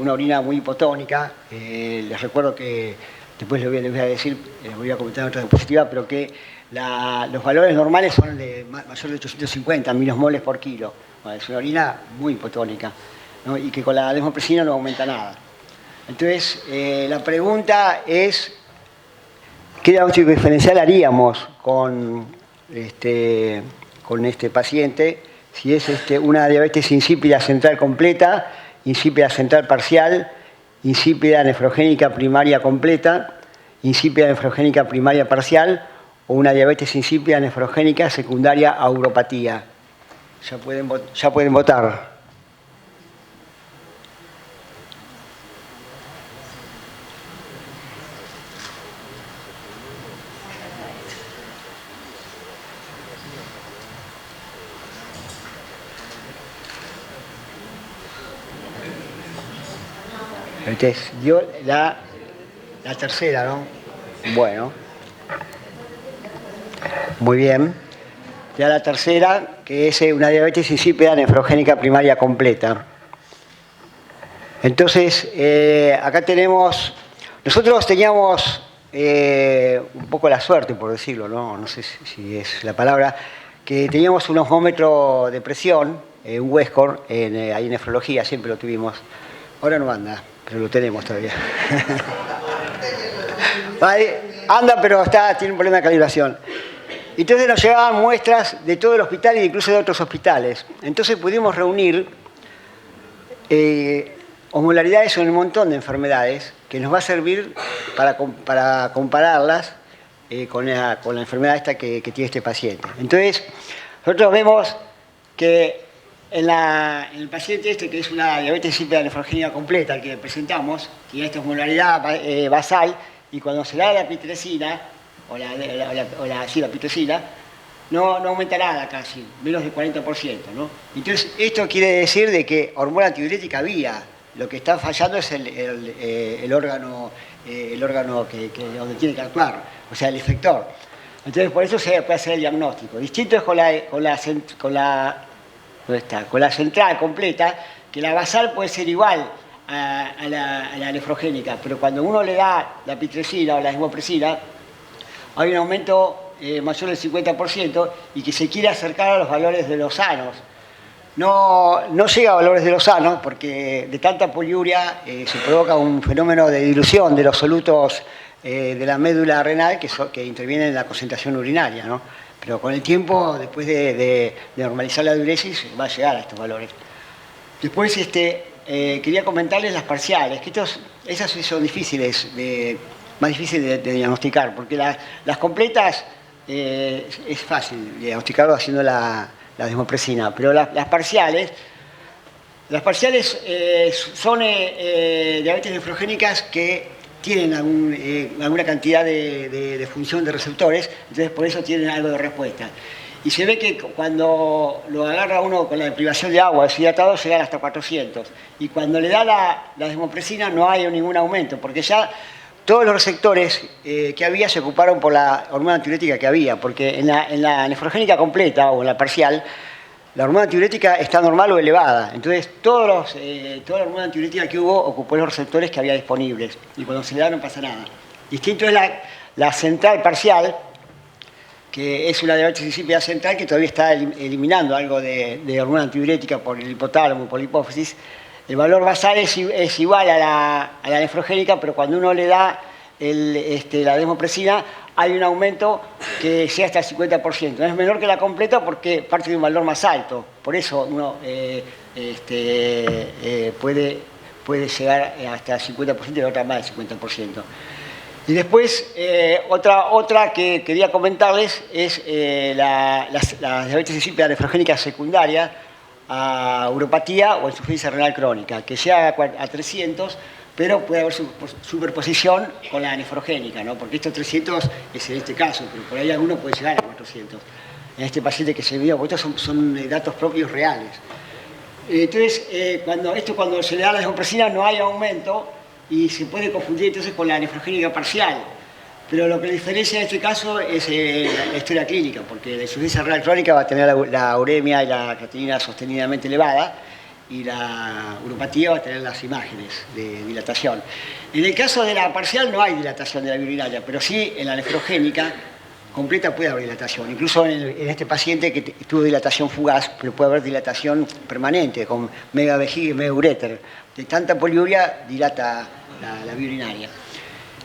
Speaker 3: orina muy hipotónica. Les recuerdo que después les voy a decir, les voy a comentar otra diapositiva, pero que los valores normales son de mayor de 850 milismoles por kilo. Bueno, es una orina muy hipotónica, ¿no? Y que con la desmopresina no aumenta nada. Entonces, la pregunta es, ¿qué diagnóstico diferencial haríamos con este paciente? Si es una diabetes insípida central completa, insípida central parcial, insípida nefrogénica primaria completa, insípida nefrogénica primaria parcial, o una diabetes insípida nefrogénica secundaria a uropatía. Ya pueden votar. Entonces, dio la tercera, ¿no? Bueno. Muy bien. Ya la tercera, que es una diabetes insípida nefrogénica primaria completa. Entonces, acá tenemos... Nosotros teníamos un poco la suerte, por decirlo, no sé si es la palabra, que teníamos un osmómetro de presión, un Westcor, ahí en nefrología, siempre lo tuvimos. Ahora no anda, pero lo tenemos todavía. Anda, pero tiene un problema de calibración. Entonces nos llegaban muestras de todo el hospital e incluso de otros hospitales. Entonces pudimos reunir osmolaridades en un montón de enfermedades que nos va a servir para compararlas con la enfermedad esta que tiene este paciente. Entonces, nosotros vemos que en el paciente este, que es una diabetes insípida nefrogénica completa, el que presentamos, tiene esta osmolaridad basal, y cuando se da la pitresina, la pitresina, no aumenta nada casi, menos del 40%, ¿no? Entonces, esto quiere decir de que hormona antidiurética había. Lo que está fallando es el órgano donde tiene que actuar, o sea, el efector. Entonces, por eso se puede hacer el diagnóstico. Distinto es con la central completa, que la basal puede ser igual a la nefrogénica, pero cuando uno le da la pitresina o la desmopresina, hay un aumento mayor del 50% y que se quiere acercar a los valores de los sanos. No llega a valores de los sanos porque de tanta poliuria se provoca un fenómeno de dilución de los solutos de la médula renal que intervienen en la concentración urinaria, ¿no? Pero con el tiempo, después de normalizar la diuresis, va a llegar a estos valores. Después quería comentarles las parciales, que esas son difíciles, más difíciles de diagnosticar, porque las completas es fácil diagnosticarlo haciendo la desmopresina, pero las parciales son diabetes nefrogénicas que tienen alguna cantidad de función de receptores, entonces por eso tienen algo de respuesta. Y se ve que cuando lo agarra uno con la privación de agua deshidratado llegan hasta 400. Y cuando le da la desmopresina no hay ningún aumento, porque ya todos los receptores que había se ocuparon por la hormona antidiurética que había, porque en la nefrogénica completa o en la parcial, la hormona antidiurética está normal o elevada. Entonces, toda la hormona antidiurética que hubo ocupó los receptores que había disponibles. Y cuando se le da no pasa nada. Distinto es la central parcial, que es una diabetes insípida central que todavía está eliminando algo de hormona antidiurética por el hipotálamo, por la hipófisis. El valor basal es igual a la nefrogénica, pero cuando uno le da la desmopresina, hay un aumento que llega hasta el 50%. No es menor que la completa porque parte de un valor más alto. Por eso uno puede llegar hasta el 50% y la otra más del 50%. Y después, otra que quería comentarles es la diabetes insípida nefrogénica secundaria a uropatía o insuficiencia renal crónica, que llega a 300, pero puede haber superposición con la nefrogénica, ¿no? Porque estos 300 es en este caso, pero por ahí alguno puede llegar a 400. En este paciente que se vio, porque estos son datos propios reales. Entonces, cuando se le da la desmopresina no hay aumento y se puede confundir entonces con la nefrogénica parcial. Pero lo que diferencia en este caso es la historia clínica, porque la insuficiencia renal crónica va a tener la uremia y la creatinina sostenidamente elevada, y la uropatía va a tener las imágenes de dilatación. En el caso de la parcial no hay dilatación de la vía urinaria, pero sí en la nefrogénica completa puede haber dilatación. Incluso en este paciente que tuvo dilatación fugaz, pero puede haber dilatación permanente, con megavejiga y megauréter. De tanta poliuria dilata la vía urinaria.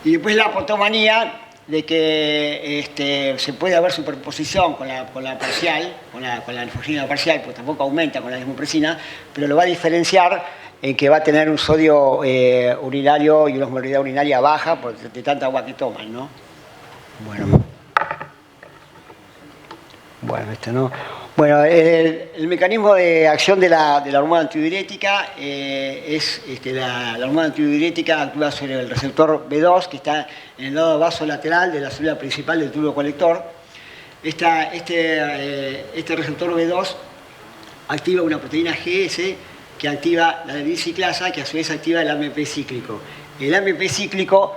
Speaker 3: Y después la apotomanía, de que se puede haber superposición con la parcial, con la nefrogénica parcial, pues tampoco aumenta con la desmopresina, pero lo va a diferenciar en que va a tener un sodio urinario y una osmolaridad urinaria baja de tanta agua que toman, ¿no? Bueno, el mecanismo de acción de la hormona antidiurética es la hormona antidiurética actúa sobre el receptor B2 que está en el lado vasolateral de la célula principal del tubo colector. Este receptor B2 activa una proteína GS que activa la biciclasa, que a su vez activa el AMP cíclico. El AMP cíclico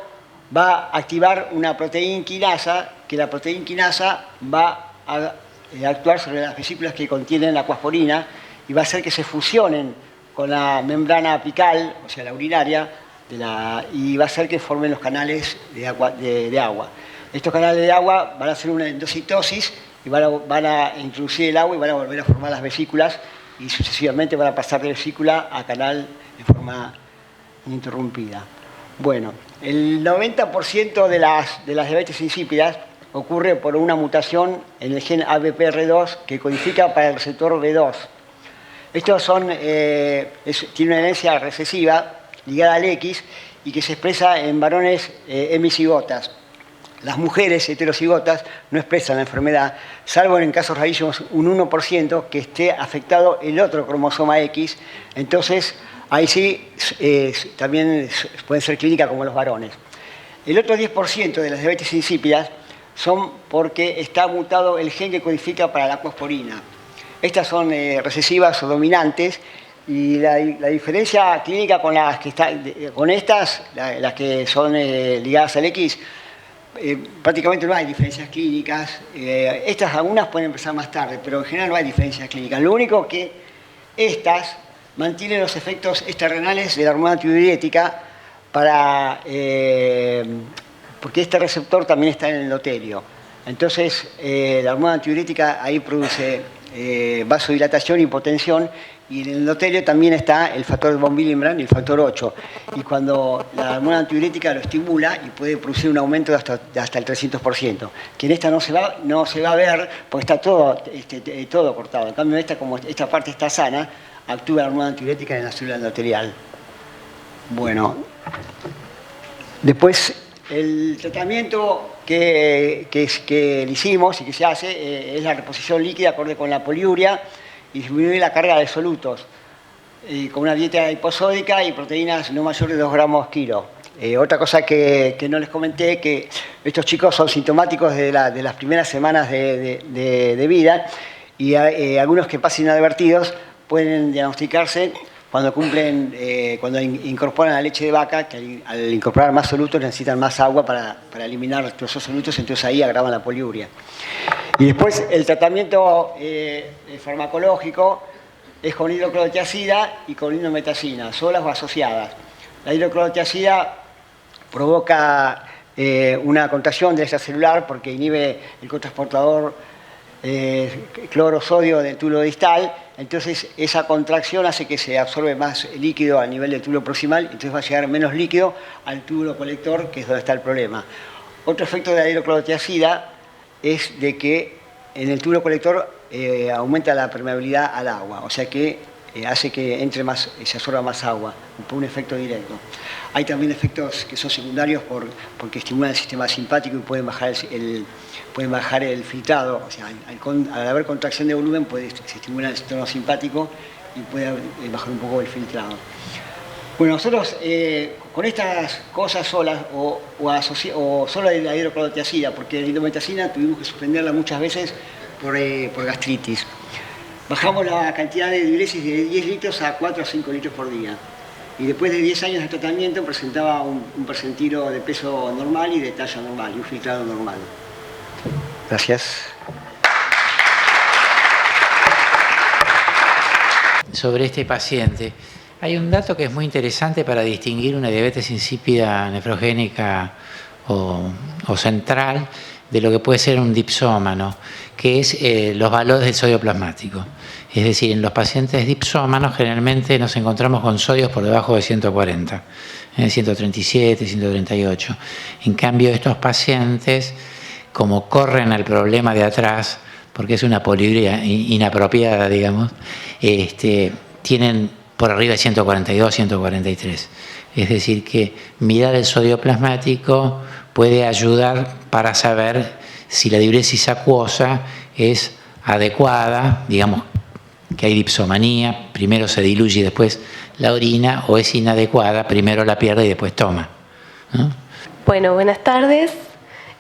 Speaker 3: va a activar una proteína quinasa, que la proteína quinasa va a actuar sobre las vesículas que contienen la aquasporina y va a hacer que se fusionen con la membrana apical, o sea, la urinaria, y va a hacer que formen los canales de agua. Estos canales de agua van a hacer una endocitosis y van a introducir el agua y van a volver a formar las vesículas y sucesivamente van a pasar de vesícula a canal de forma ininterrumpida. Bueno, el 90% de las diabetes insípidas ocurre por una mutación en el gen ABPR2 que codifica para el receptor B2. Estos tienen una herencia recesiva ligada al X y que se expresa en varones hemicigotas. Las mujeres heterocigotas no expresan la enfermedad, salvo en casos rarísimos un 1% que esté afectado el otro cromosoma X. Entonces, ahí sí también pueden ser clínicas como los varones. El otro 10% de las diabetes insípidas son porque está mutado el gen que codifica para la aquasporina. Estas son recesivas o dominantes y la diferencia clínica con las que las que son ligadas al X, prácticamente no hay diferencias clínicas. Estas algunas pueden empezar más tarde, pero en general no hay diferencias clínicas. Lo único que estas mantienen los efectos extrarrenales de la hormona antidiurética porque este receptor también está en el endotelio. Entonces, la hormona antidiurética ahí produce vasodilatación y hipotensión, y en el endotelio también está el factor de von Willebrand y el factor 8. Y cuando la hormona antidiurética lo estimula y puede producir un aumento de hasta el 300%, que en esta no se va a ver porque está todo cortado. En cambio, como esta parte está sana, actúa la hormona antidiurética en la célula endotelial. Bueno, después el tratamiento que le hicimos y que se hace es la reposición líquida acorde con la poliuria y disminuir la carga de solutos con una dieta hiposódica y proteínas no mayores de 2 gramos kilo. Otra cosa que no les comenté, que estos chicos son sintomáticos de las primeras semanas de vida y algunos que pasan inadvertidos pueden diagnosticarse cuando incorporan la leche de vaca, que al incorporar más solutos necesitan más agua para eliminar todos esos solutos, entonces ahí agravan la poliuria. Y después el tratamiento farmacológico es con hidroclorotiazida y con indometacina, solas o asociadas. La hidroclorotiazida provoca una contracción de esa celular porque inhibe el cotransportador cloro-sodio del túbulo distal. Entonces esa contracción hace que se absorbe más líquido a nivel del túbulo proximal, entonces va a llegar menos líquido al túbulo colector, que es donde está el problema. Otro efecto de la hidroclorotiazida es de que en el túbulo colector aumenta la permeabilidad al agua, o sea que hace que entre más, se absorba más agua, por un efecto directo. Hay también efectos que son secundarios porque estimulan el sistema simpático y pueden bajar el filtrado, o sea, al haber contracción de volumen se estimula el sistema simpático y puede bajar un poco el filtrado. Bueno, nosotros con estas cosas solas o solo la hidroclorotiazida, porque la indometacina tuvimos que suspenderla muchas veces por gastritis. Bajamos la cantidad de diuresis de 10 litros a 4 a 5 litros por día. Y después de 10 años de tratamiento presentaba un percentilo de peso normal y de talla normal y un filtrado normal. Gracias.
Speaker 1: Sobre este paciente, hay un dato que es muy interesante para distinguir una diabetes insípida nefrogénica o central de lo que puede ser un dipsómano, que es los valores del sodio plasmático. Es decir, en los pacientes dipsómanos generalmente nos encontramos con sodios por debajo de 140, 137, 138. En cambio, estos pacientes, como corren al problema de atrás, porque es una poliuria inapropiada, digamos, tienen por arriba de 142, 143. Es decir, que mirar el sodio plasmático puede ayudar para saber si la diuresis acuosa es adecuada, digamos que hay dipsomanía, primero se diluye y después la orina, o es inadecuada, primero la pierde y después toma, ¿no?
Speaker 4: Bueno, buenas tardes.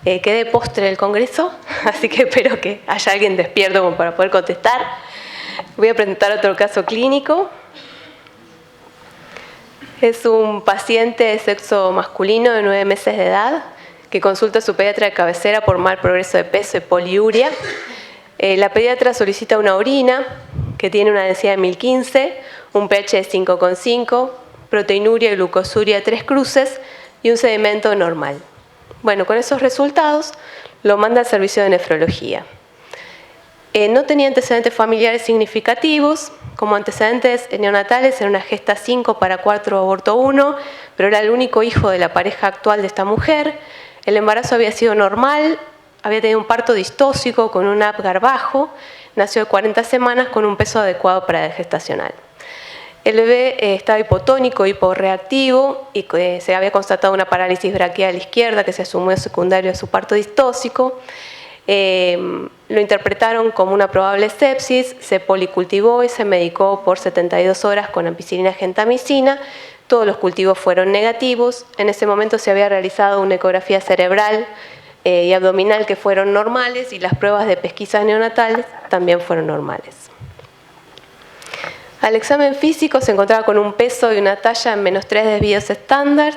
Speaker 4: Quedé postre del Congreso, así que espero que haya alguien despierto como para poder contestar. Voy a presentar otro caso clínico. Es un paciente de sexo masculino de 9 meses de edad que consulta a su pediatra de cabecera por mal progreso de peso y poliuria. La pediatra solicita una orina que tiene una densidad de 1015, un pH de 5,5, proteinuria y glucosuria 3 cruces y un sedimento normal. Bueno, con esos resultados lo manda al servicio de nefrología. No tenía antecedentes familiares significativos, como antecedentes neonatales era una gesta 5 para 4, aborto 1, pero era el único hijo de la pareja actual de esta mujer. El embarazo había sido normal, había tenido un parto distóxico con un Apgar bajo, nació de 40 semanas con un peso adecuado para la gestacional. El bebé estaba hipotónico, hiporreactivo y se había constatado una parálisis braquial izquierda que se asumió secundario a su parto distóxico. Lo interpretaron como una probable sepsis, se policultivó y se medicó por 72 horas con ampicilina gentamicina. Todos los cultivos fueron negativos. En ese momento se había realizado una ecografía cerebral y abdominal que fueron normales y las pruebas de pesquisas neonatales también fueron normales. Al examen físico se encontraba con un peso y una talla en -3 desvíos estándar,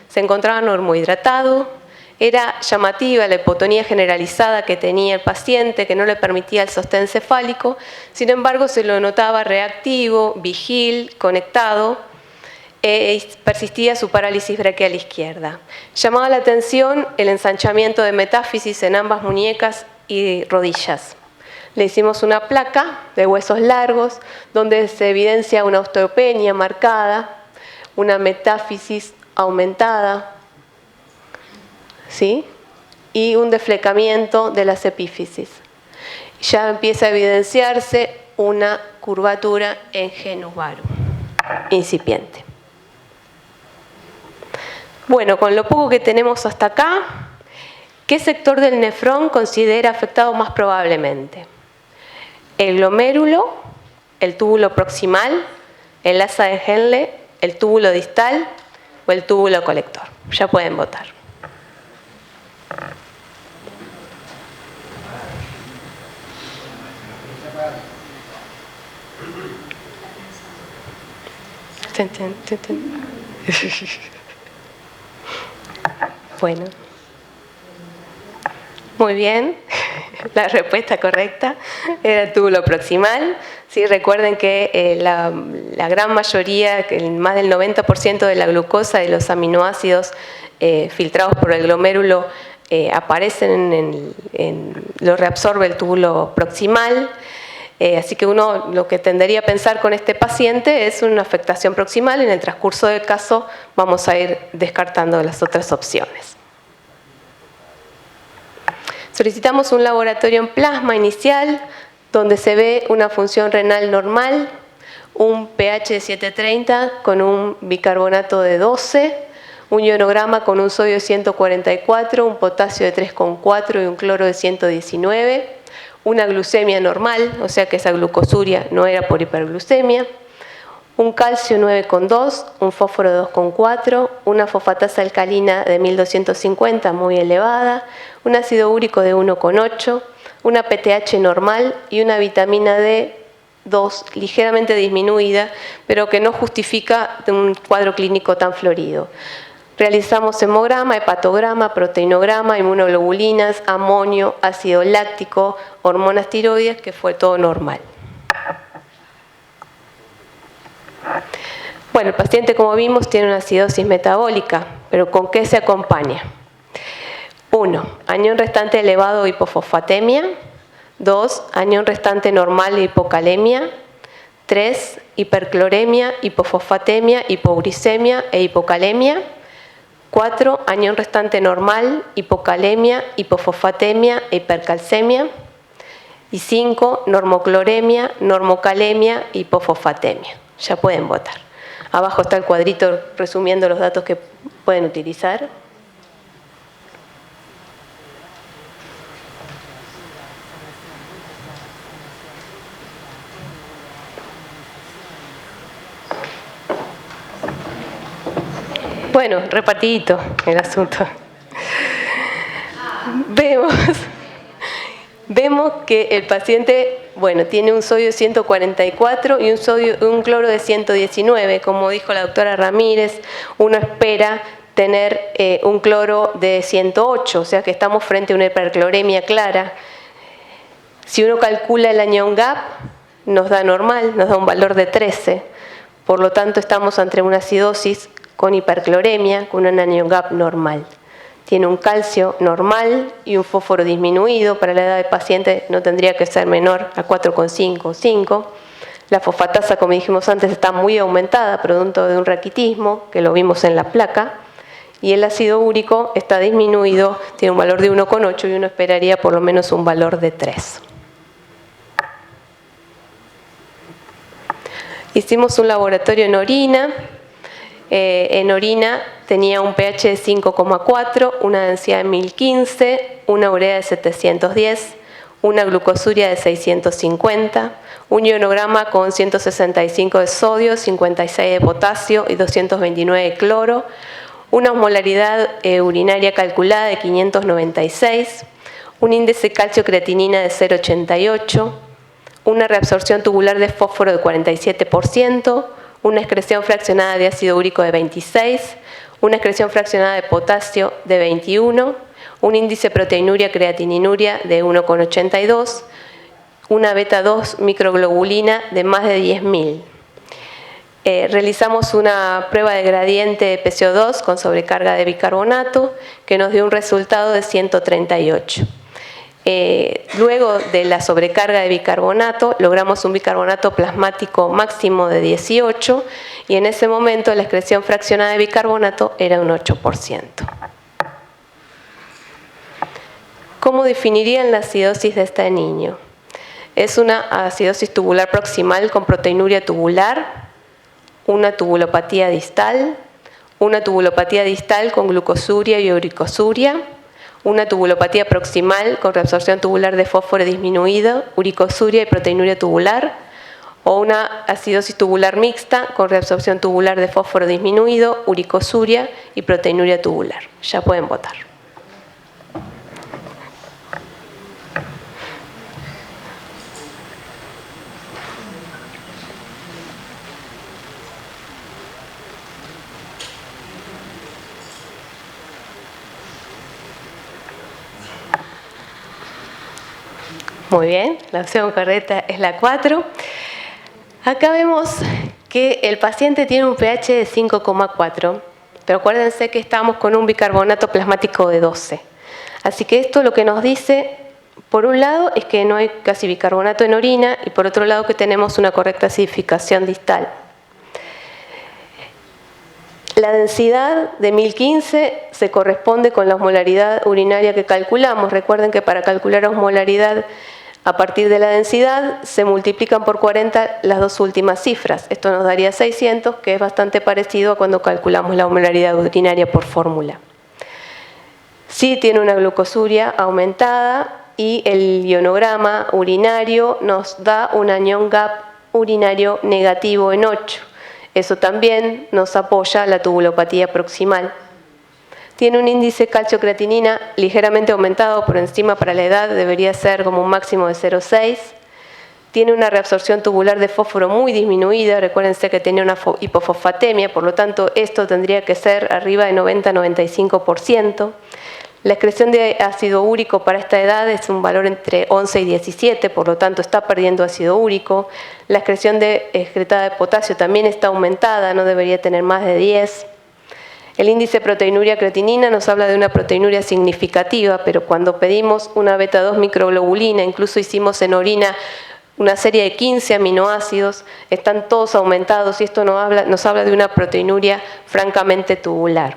Speaker 4: se encontraba normohidratado, era llamativa la hipotonía generalizada que tenía el paciente, que no le permitía el sostén cefálico, sin embargo se lo notaba reactivo, vigil, conectado, y persistía su parálisis braquial izquierda. Llamaba la atención el ensanchamiento de metáfisis en ambas muñecas y rodillas. Le hicimos una placa de huesos largos donde se evidencia una osteopenia marcada, una metáfisis aumentada, ¿sí? Y un deflecamiento de las epífisis. Ya empieza a evidenciarse una curvatura en genus varum incipiente. Bueno, con lo poco que tenemos hasta acá, ¿qué sector del nefrón considera afectado más probablemente? El glomérulo, el túbulo proximal, el asa de Henle, el túbulo distal o el túbulo colector. Ya pueden votar. Bueno. Muy bien, la respuesta correcta era el túbulo proximal. Sí, recuerden que la gran mayoría, más del 90% de la glucosa y los aminoácidos filtrados por el glomérulo aparecen lo reabsorbe el túbulo proximal. Así que uno lo que tendería a pensar con este paciente es una afectación proximal. En el transcurso del caso vamos a ir descartando las otras opciones. Solicitamos un laboratorio en plasma inicial donde se ve una función renal normal, un pH de 730 con un bicarbonato de 12, un ionograma con un sodio de 144, un potasio de 3,4 y un cloro de 119, una glucemia normal, o sea que esa glucosuria no era por hiperglucemia, un calcio 9,2, un fósforo de 2,4, una fosfatasa alcalina de 1250 muy elevada, un ácido úrico de 1,8, una PTH normal y una vitamina D2 ligeramente disminuida, pero que no justifica un cuadro clínico tan florido. Realizamos hemograma, hepatograma, proteinograma, inmunoglobulinas, amonio, ácido láctico, hormonas tiroides, que fue todo normal. Bueno, el paciente, como vimos, tiene una acidosis metabólica, pero ¿con qué se acompaña? 1. Anión restante elevado, hipofosfatemia. 2. Anión restante normal, hipocalemia. 3. Hipercloremia, hipofosfatemia, hipoglucemia e hipocalemia. 4. Anión restante normal, hipocalemia, hipofosfatemia e hipercalcemia. Y 5. Normocloremia, normocalemia, hipofosfatemia. Ya pueden votar. Abajo está el cuadrito resumiendo los datos que pueden utilizar. Bueno, repartidito el asunto. Vemos que el paciente, tiene un sodio de 144 y un cloro de 119. Como dijo la doctora Ramírez, uno espera tener un cloro de 108, o sea que estamos frente a una hipercloremia clara. Si uno calcula el anión gap, nos da normal, nos da un valor de 13. Por lo tanto, estamos ante una acidosis con hipercloremia, con un anion gap normal. Tiene un calcio normal y un fósforo disminuido. Para la edad del paciente no tendría que ser menor a 4,5 o 5. La fosfatasa, como dijimos antes, está muy aumentada, producto de un raquitismo, que lo vimos en la placa. Y el ácido úrico está disminuido, tiene un valor de 1,8 y uno esperaría por lo menos un valor de 3. Hicimos un laboratorio en orina. En orina tenía un pH de 5,4, una densidad de 1015, una urea de 710, una glucosuria de 650, un ionograma con 165 de sodio, 56 de potasio y 229 de cloro, una osmolaridad urinaria calculada de 596, un índice calcio-creatinina de 0,88, una reabsorción tubular de fósforo de 47%, una excreción fraccionada de ácido úrico de 26, una excreción fraccionada de potasio de 21, un índice proteinuria-creatininuria de 1,82, una beta-2 microglobulina de más de 10.000. Realizamos una prueba de gradiente de PCO2 con sobrecarga de bicarbonato que nos dio un resultado de 138. Luego de la sobrecarga de bicarbonato, logramos un bicarbonato plasmático máximo de 18 y en ese momento la excreción fraccionada de bicarbonato era un 8%. ¿Cómo definirían la acidosis de este niño? Es una acidosis tubular proximal con proteinuria tubular, una tubulopatía distal con glucosuria y uricosuria, una tubulopatía proximal con reabsorción tubular de fósforo disminuido, uricosuria y proteinuria tubular, o una acidosis tubular mixta con reabsorción tubular de fósforo disminuido, uricosuria y proteinuria tubular. Ya pueden votar. Muy bien, la opción correcta es la 4. Acá vemos que el paciente tiene un pH de 5,4, pero acuérdense que estamos con un bicarbonato plasmático de 12. Así que esto lo que nos dice, por un lado, es que no hay casi bicarbonato en orina y por otro lado que tenemos una correcta acidificación distal. La densidad de 1015 se corresponde con la osmolaridad urinaria que calculamos. Recuerden que para calcular osmolaridad a partir de la densidad se multiplican por 40 las dos últimas cifras. Esto nos daría 600, que es bastante parecido a cuando calculamos la osmolaridad urinaria por fórmula. Sí tiene una glucosuria aumentada y el ionograma urinario nos da un anion gap urinario negativo en 8. Eso también nos apoya la tubulopatía proximal. Tiene un índice calcio-creatinina ligeramente aumentado por encima para la edad, debería ser como un máximo de 0,6. Tiene una reabsorción tubular de fósforo muy disminuida, recuérdense que tenía una hipofosfatemia, por lo tanto esto tendría que ser arriba de 90-95%. La excreción de ácido úrico para esta edad es un valor entre 11 y 17, por lo tanto está perdiendo ácido úrico. La excreción excretada de potasio también está aumentada, no debería tener más de 10. El índice proteinuria-creatinina nos habla de una proteinuria significativa, pero cuando pedimos una beta-2 microglobulina, incluso hicimos en orina una serie de 15 aminoácidos, están todos aumentados y esto nos habla de una proteinuria francamente tubular.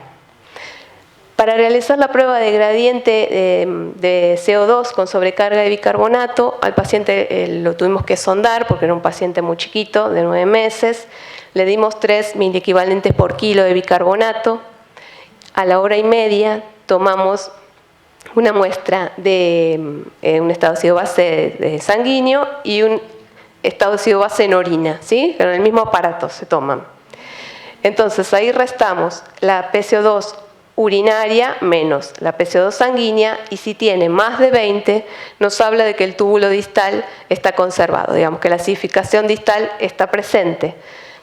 Speaker 4: Para realizar la prueba de gradiente de CO2 con sobrecarga de bicarbonato, al paciente lo tuvimos que sondar porque era un paciente muy chiquito, de 9 meses. Le dimos 3 miliequivalentes por kilo de bicarbonato. A la hora y media tomamos una muestra de un estado ácido base sanguíneo y un estado ácido base en orina, ¿sí? Pero en el mismo aparato se toman. Entonces ahí restamos la PCO2 urinaria menos la PCO2 sanguínea y si tiene más de 20 nos habla de que el túbulo distal está conservado, digamos que la acidificación distal está presente.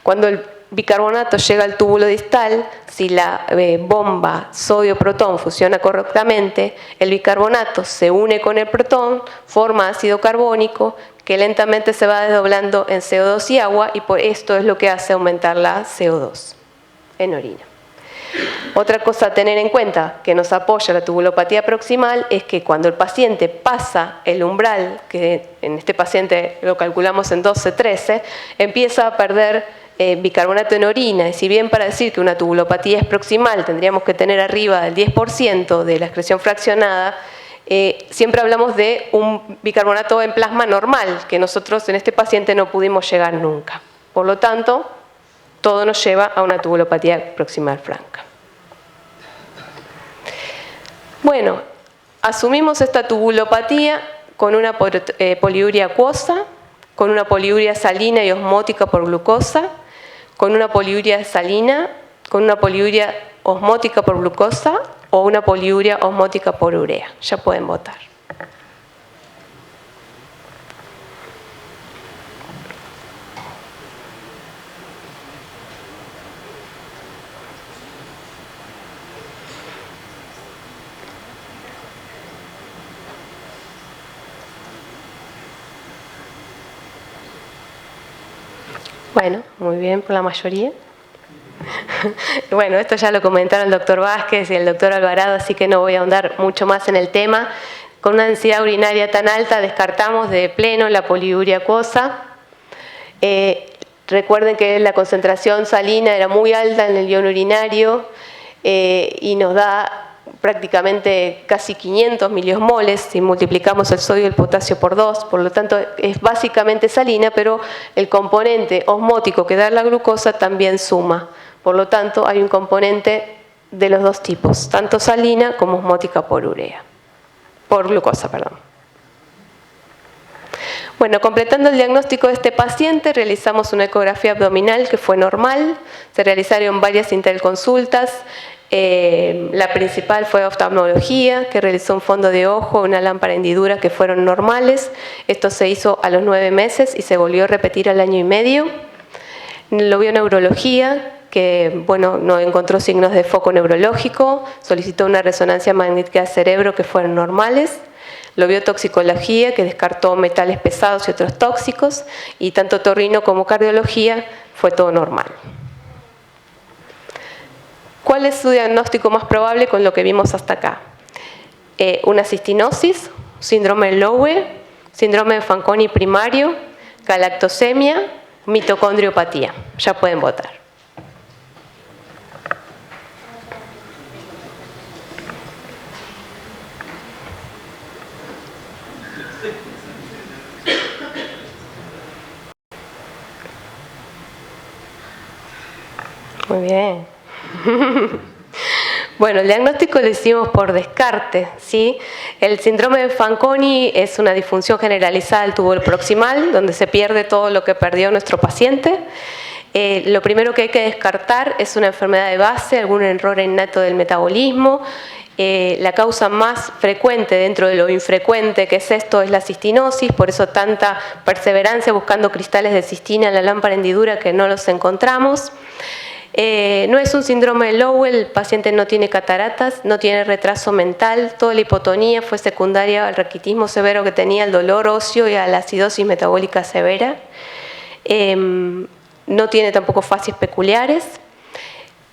Speaker 4: Cuando el bicarbonato llega al túbulo distal, si la bomba sodio-protón funciona correctamente, el bicarbonato se une con el protón, forma ácido carbónico, que lentamente se va desdoblando en CO2 y agua, y por esto es lo que hace aumentar la CO2 en orina. Otra cosa a tener en cuenta que nos apoya la tubulopatía proximal es que cuando el paciente pasa el umbral, que en este paciente lo calculamos en 12-13, empieza a perder bicarbonato en orina. Y si bien para decir que una tubulopatía es proximal tendríamos que tener arriba del 10% de la excreción fraccionada, siempre hablamos de un bicarbonato en plasma normal, que nosotros en este paciente no pudimos llegar nunca. Por lo tanto, todo nos lleva a una tubulopatía proximal franca. Bueno, asumimos esta tubulopatía con una poliuria acuosa, con una poliuria salina y osmótica por glucosa, con una poliuria salina, con una poliuria osmótica por glucosa o una poliuria osmótica por urea. Ya pueden votar. Bueno, muy bien por la mayoría. Bueno, esto ya lo comentaron el doctor Vázquez y el doctor Alvarado, así que no voy a ahondar mucho más en el tema. Con una densidad urinaria tan alta descartamos de pleno la poliuria acuosa. Recuerden que la concentración salina era muy alta en el ion urinario y nos da prácticamente casi 500 miliosmoles si multiplicamos el sodio y el potasio por 2, por lo tanto es básicamente salina, pero el componente osmótico que da la glucosa también suma, por lo tanto hay un componente de los dos tipos, tanto salina como osmótica por glucosa, perdón. Bueno, completando el diagnóstico de este paciente, realizamos una ecografía abdominal que fue normal, se realizaron varias interconsultas. La principal fue oftalmología, que realizó un fondo de ojo, una lámpara hendidura que fueron normales. Esto se hizo a los 9 meses y se volvió a repetir al año y medio. Lo vio neurología, que bueno, no encontró signos de foco neurológico, solicitó una resonancia magnética de cerebro que fueron normales. Lo vio toxicología, que descartó metales pesados y otros tóxicos, y tanto otorrino como cardiología fue todo normal. ¿Cuál es su diagnóstico más probable con lo que vimos hasta acá? Una cistinosis, síndrome de Lowe, síndrome de Fanconi primario, galactosemia, mitocondriopatía. Ya pueden votar. Muy bien. Bueno, el diagnóstico lo hicimos por descarte, ¿sí? El síndrome de Fanconi es una disfunción generalizada del tubo proximal, donde se pierde todo lo que perdió nuestro paciente. Lo primero que hay que descartar es una enfermedad de base, algún error innato del metabolismo. La causa más frecuente dentro de lo infrecuente que es esto es la cistinosis, por eso tanta perseverancia buscando cristales de cistina en la lámpara hendidura que no los encontramos. No es un síndrome de Lowe, el paciente no tiene cataratas, no tiene retraso mental, toda la hipotonía fue secundaria al raquitismo severo que tenía, el dolor óseo y a la acidosis metabólica severa. No tiene tampoco facies peculiares.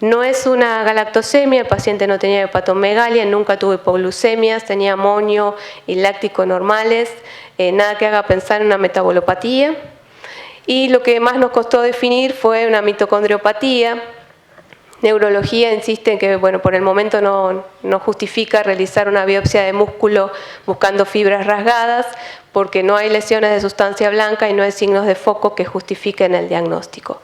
Speaker 4: No es una galactosemia, el paciente no tenía hepatomegalia, nunca tuvo hipoglucemias, tenía amonio y láctico normales, nada que haga pensar en una metabolopatía. Y lo que más nos costó definir fue una mitocondriopatía. Neurología insiste en que bueno, por el momento no justifica realizar una biopsia de músculo buscando fibras rasgadas porque no hay lesiones de sustancia blanca y no hay signos de foco que justifiquen el diagnóstico.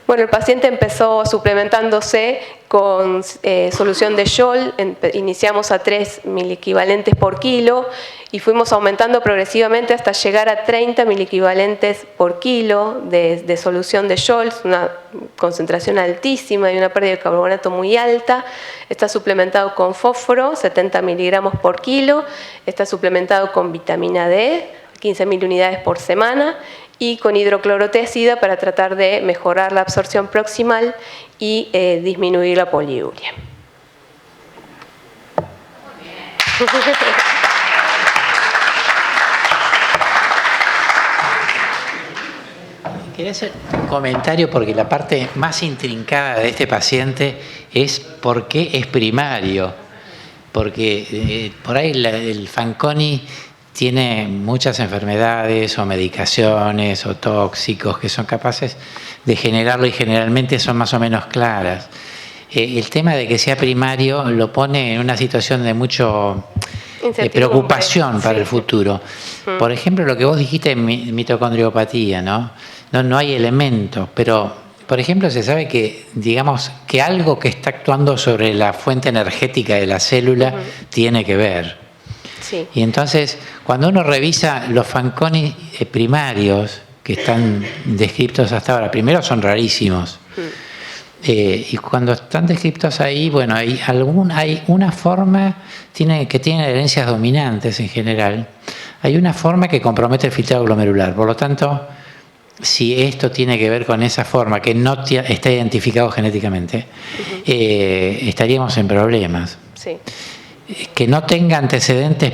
Speaker 4: Bueno, el paciente empezó suplementándose con solución de Scholl, iniciamos a 3 miliequivalentes por kilo y fuimos aumentando progresivamente hasta llegar a 30 miliequivalentes por kilo de solución de Scholl, una concentración altísima y una pérdida de carbonato muy alta. Está suplementado con fósforo, 70 miligramos por kilo, está suplementado con vitamina D, 15.000 unidades por semana, y con hidroclorotiazida para tratar de mejorar la absorción proximal y disminuir la poliuria.
Speaker 1: Quería hacer un comentario porque la parte más intrincada de este paciente es por qué es primario. Porque por ahí el Fanconi tiene muchas enfermedades o medicaciones o tóxicos que son capaces de generarlo y generalmente son más o menos claras. El tema de que sea primario lo pone en una situación de mucho preocupación para el futuro. Por ejemplo, lo que vos dijiste en mitocondriopatía, ¿no? No hay elementos, pero por ejemplo se sabe que, digamos, que algo que está actuando sobre la fuente energética de la célula tiene que ver.
Speaker 4: Sí.
Speaker 1: Y entonces, cuando uno revisa los Fanconi primarios que están descritos hasta ahora, primero son rarísimos. Y cuando están descritos ahí, bueno, hay una forma que tiene herencias dominantes en general. Hay una forma que compromete el filtrado glomerular. Por lo tanto, si esto tiene que ver con esa forma que no está identificado genéticamente, estaríamos en problemas.
Speaker 4: Sí.
Speaker 1: Que no tenga antecedentes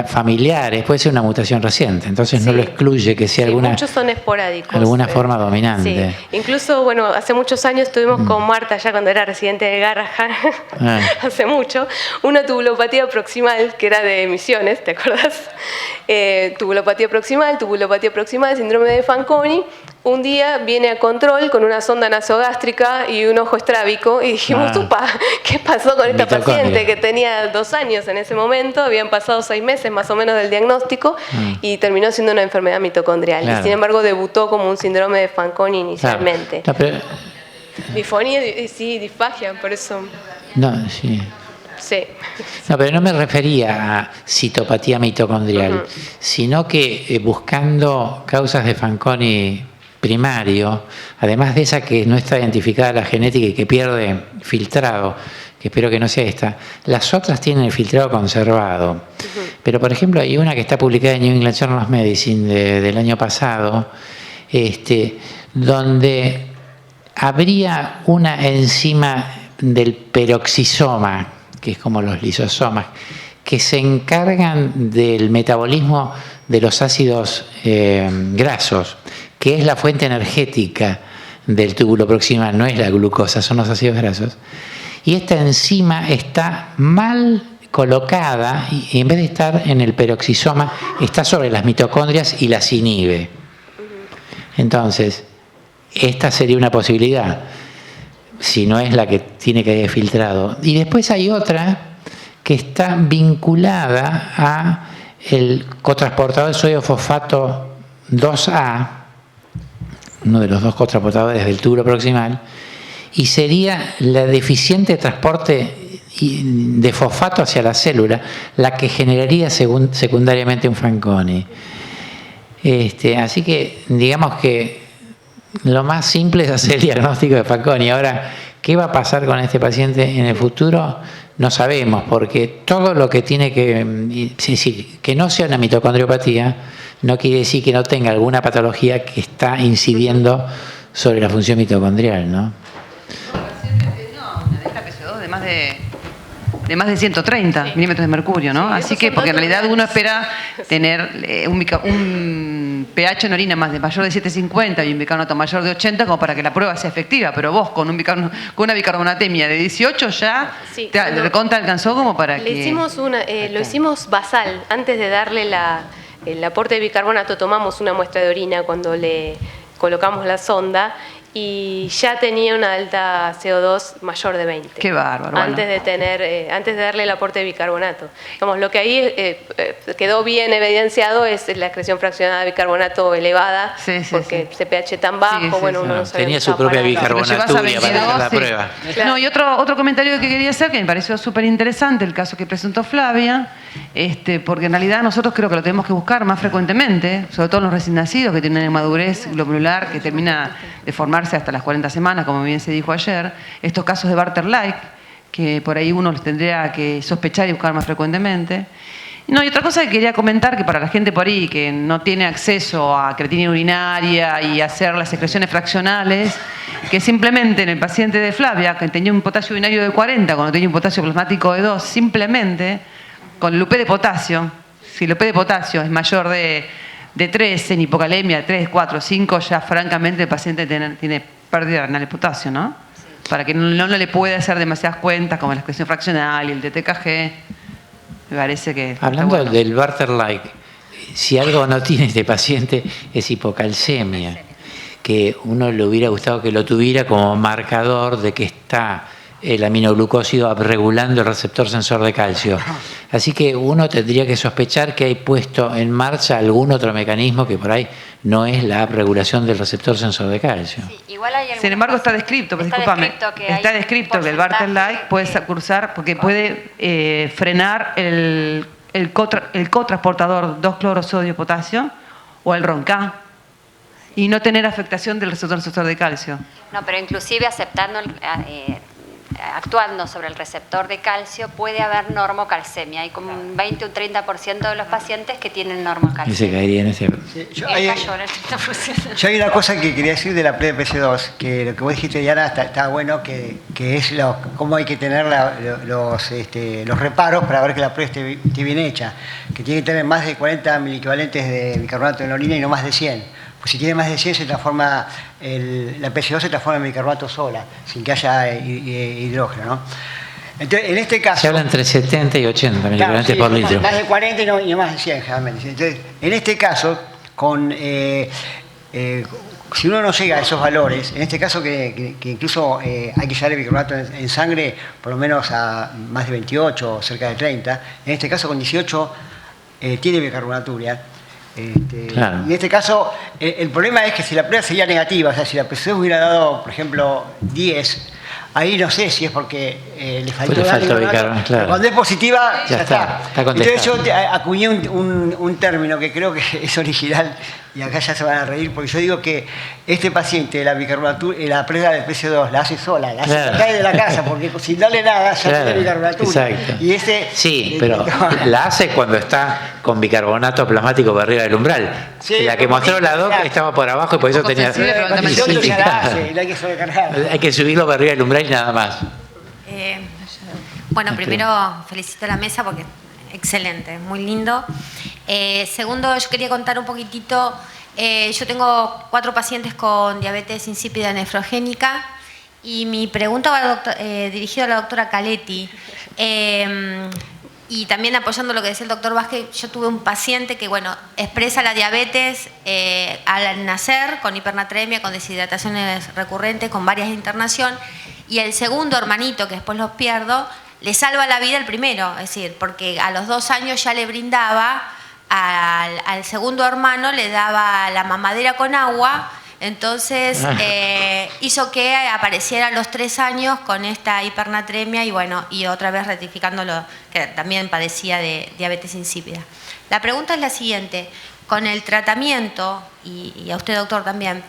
Speaker 1: familiares puede ser una mutación reciente, entonces no lo excluye que sea
Speaker 4: muchos son esporádicos.
Speaker 1: Alguna forma dominante.
Speaker 4: Sí. Incluso, bueno, hace muchos años estuvimos con Marta, ya cuando era residente de Garrahan, hace mucho, una tubulopatía proximal, que era de Misiones, ¿te acordás? Tubulopatía proximal, síndrome de Fanconi. Un día viene a control con una sonda nasogástrica y un ojo estrábico y dijimos, ¡upa! ¿Qué pasó con esta paciente que tenía 2 años en ese momento? Habían pasado 6 meses más o menos del diagnóstico y terminó siendo una enfermedad mitocondrial. Claro. Y sin embargo debutó como un síndrome de Fanconi inicialmente.
Speaker 1: Claro. No, pero...
Speaker 4: Disfonía, sí, disfagia, por eso...
Speaker 1: No, sí.
Speaker 4: Sí.
Speaker 1: No, pero no me refería a citopatía mitocondrial, sino que buscando causas de Fanconi primario, además de esa que no está identificada la genética y que pierde filtrado, que espero que no sea esta, las otras tienen el filtrado conservado. Pero, por ejemplo, hay una que está publicada en New England Journal of Medicine del año pasado, donde habría una enzima del peroxisoma, que es como los lisosomas, que se encargan del metabolismo de los ácidos grasos, que es la fuente energética del túbulo proximal, no es la glucosa, son los ácidos grasos. Y esta enzima está mal colocada y en vez de estar en el peroxisoma, está sobre las mitocondrias y las inhibe. Entonces, esta sería una posibilidad, si no es la que tiene que haber filtrado. Y después hay otra que está vinculada a el cotransportador de sodio fosfato 2A, uno de los 2 cotransportadores del túbulo proximal, y sería la deficiente transporte de fosfato hacia la célula la que generaría secundariamente un Fanconi. Así que digamos que lo más simple es hacer el diagnóstico de Fanconi. Ahora, ¿qué va a pasar con este paciente en el futuro? No sabemos, porque todo lo que tiene que no sea una mitocondriopatía no quiere decir que no tenga alguna patología que está incidiendo sobre la función mitocondrial, ¿no?
Speaker 5: No, una delta PC2 de más de 130 milímetros de mercurio, ¿no? Así que, porque en realidad uno espera tener un pH en orina mayor de 7,50 y un bicarbonato mayor de 80 como para que la prueba sea efectiva, pero vos con una bicarbonatemia de 18 ya te recontra alcanzó como para que...
Speaker 4: Lo hicimos basal, antes de darle el aporte de bicarbonato tomamos una muestra de orina cuando le colocamos la sonda y ya tenía una alta CO2 mayor de 20.
Speaker 5: Qué bárbaro.
Speaker 4: Antes de darle el aporte de bicarbonato. Digamos, lo que ahí quedó bien evidenciado es la excreción fraccionada de bicarbonato elevada, porque ese pH tan bajo, uno no sabía.
Speaker 1: Tenía su propia bicarbonaturia para hacer la prueba.
Speaker 5: Claro. No, y otro comentario que quería hacer, que me pareció súper interesante, el caso que presentó Flavia, porque en realidad nosotros creo que lo tenemos que buscar más frecuentemente, sobre todo en los recién nacidos que tienen madurez glomerular que termina de formarse hasta las 40 semanas, como bien se dijo ayer, estos casos de Bartter-like, que por ahí uno los tendría que sospechar y buscar más frecuentemente. No, y otra cosa que quería comentar, que para la gente por ahí que no tiene acceso a creatinina urinaria y hacer las excreciones fraccionales, que simplemente en el paciente de Flavia, que tenía un potasio urinario de 40, cuando tenía un potasio plasmático de 2, simplemente con el UP de potasio, si el UP de potasio es mayor de 3, en hipocalemia 3, 4, 5, ya francamente el paciente tiene pérdida renal de potasio, ¿no? Sí. Para que no le pueda hacer demasiadas cuentas como la excreción fraccional y el DTKG. Me parece que...
Speaker 1: Hablando del Bartter-like, si algo no tiene este paciente es hipocalcemia, que uno le hubiera gustado que lo tuviera como marcador de que está el aminoglucósido regulando el receptor sensor de calcio. Así que uno tendría que sospechar que hay puesto en marcha algún otro mecanismo que por ahí no es la regulación del receptor sensor de calcio.
Speaker 2: Sí, igual hay
Speaker 5: sin embargo, está descrito, pero discúlpame, está descrito que el Bartter-like puede cursar porque puede frenar el cotransportador 2-clorosodio-potasio o el RONCA y no tener afectación del receptor sensor de calcio.
Speaker 2: No, pero inclusive actuando sobre el receptor de calcio puede haber normocalcemia. Hay como un 20 o un 30% de los pacientes que tienen normocalcemia.
Speaker 1: Y se caería en ese...
Speaker 3: Sí, yo hay una cosa que quería decir de la PDPC2, que lo que vos dijiste, Diana, está bueno, que es cómo hay que tener los reparos para ver que la prueba esté bien hecha, que tiene que tener más de 40 miliequivalentes de bicarbonato en la orina y no más de 100. Pues si tiene más de 100 se transforma, la PC2 se transforma en bicarbonato sola, sin que haya hidrógeno, ¿no? Entonces, en este caso...
Speaker 1: Se habla entre 70 y 80 miligramos por litro.
Speaker 3: Más de 40 y no más de 100 generalmente. Entonces, en este caso, si uno no llega a esos valores, en este caso que incluso hay que llevar el bicarbonato en sangre por lo menos a más de 28 o cerca de 30, en este caso con 18 tiene bicarbonatura.
Speaker 1: Claro.
Speaker 3: Y en este caso, el problema es que si la prueba sería negativa, o sea, si la PC hubiera dado, por ejemplo, 10, ahí no sé si es porque le faltó
Speaker 1: bicarbonato, claro.
Speaker 3: Cuando es positiva, ya está. Entonces yo acuñé un término que creo que es original, y acá ya se van a reír, porque yo digo que este paciente, la bicarbonatura, la prueba del PC2 la hace sola, la hace caer de la casa, porque sin darle nada ya tiene bicarbonatura.
Speaker 1: Exacto.
Speaker 3: Y
Speaker 1: sí, pero la hace cuando está con bicarbonato plasmático por arriba del umbral. Sí, la que mostró la doc estaba por abajo y por eso tenía... Hay que subirlo por arriba del umbral y nada más.
Speaker 6: Bueno, primero felicito a la mesa porque excelente, muy lindo. Segundo, yo quería contar un poquitito. Yo tengo 4 pacientes con diabetes insípida nefrogénica y mi pregunta va dirigida a la doctora Caletti. Y también apoyando lo que decía el doctor Vázquez, yo tuve un paciente que, bueno, expresa la diabetes al nacer, con hipernatremia, con deshidrataciones recurrentes, con varias internaciones, y el segundo hermanito, que después los pierdo, le salva la vida el primero, es decir, porque a los 2 años ya le brindaba, al segundo hermano le daba la mamadera con agua. Entonces hizo que apareciera a los 3 años con esta hipernatremia y bueno, y otra vez ratificándolo, que también padecía de diabetes insípida. La pregunta es la siguiente: con el tratamiento, y a usted doctor también,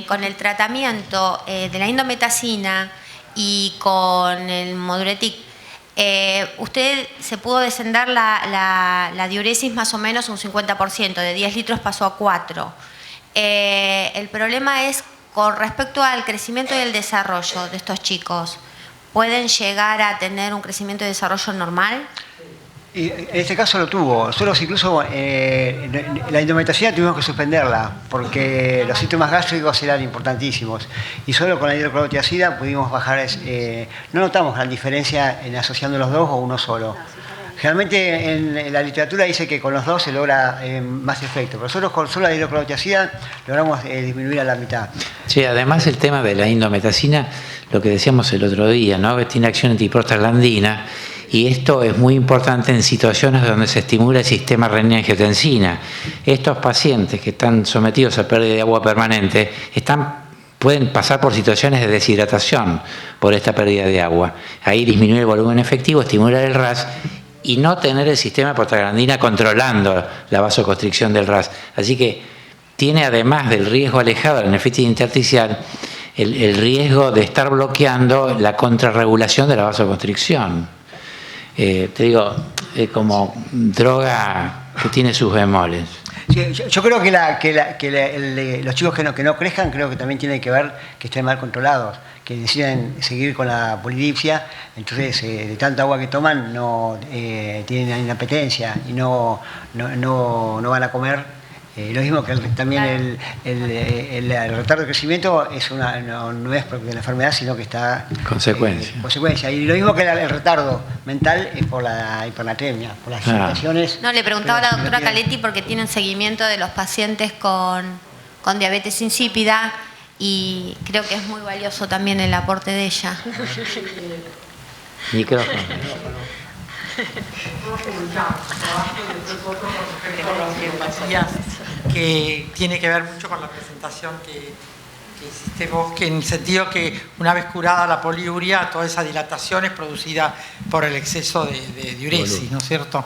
Speaker 6: con el tratamiento de la indometacina y con el Moduretic, usted se pudo descender la diuresis más o menos un 50%, de 10 litros pasó a 4. El problema es con respecto al crecimiento y el desarrollo de estos chicos. ¿Pueden llegar a tener un crecimiento y desarrollo normal?
Speaker 3: Y en este caso lo tuvo. Nosotros incluso la indometacina tuvimos que suspenderla porque los síntomas gástricos eran importantísimos. Y solo con la hidroclorotiazida pudimos bajar, no notamos gran diferencia en asociando los dos o uno solo. Generalmente en la literatura dice que con los dos se logra más efecto, pero nosotros con solo la hidroclorotiazida logramos disminuir a la mitad.
Speaker 1: Sí, además el tema de la indometacina, lo que decíamos el otro día, ¿no? Que tiene acción antiprostaglandina, y esto es muy importante en situaciones donde se estimula el sistema renina-angiotensina. Estos pacientes que están sometidos a pérdida de agua permanente pueden pasar por situaciones de deshidratación por esta pérdida de agua. Ahí disminuye el volumen efectivo, estimula el RAS y no tener el sistema de prostaglandina controlando la vasoconstricción del RAS. Así que tiene, además del riesgo alejado de la nefritis intersticial, el riesgo de estar bloqueando la contrarregulación de la vasoconstricción. Te digo, como droga que tiene sus bemoles.
Speaker 3: Sí, yo creo que los chicos que no crezcan, creo que también tiene que ver que estén mal controlados, que deciden seguir con la polidipsia, entonces de tanta agua que toman no tienen inapetencia y no van a comer. Lo mismo que también el retardo de crecimiento no es porque de la enfermedad, sino que está consecuencia. Y lo mismo que el retardo mental es por la hipernatremia, por las situaciones.
Speaker 6: No, le preguntaba a la doctora Caletti porque tiene un seguimiento de los pacientes con diabetes insípida y creo que es muy valioso también el aporte de ella.
Speaker 1: Micrófono.
Speaker 7: Que tiene que ver mucho con la presentación que hiciste vos, que en el sentido que una vez curada la poliuria, toda esa dilatación es producida por el exceso de diuresis, ¿no es cierto?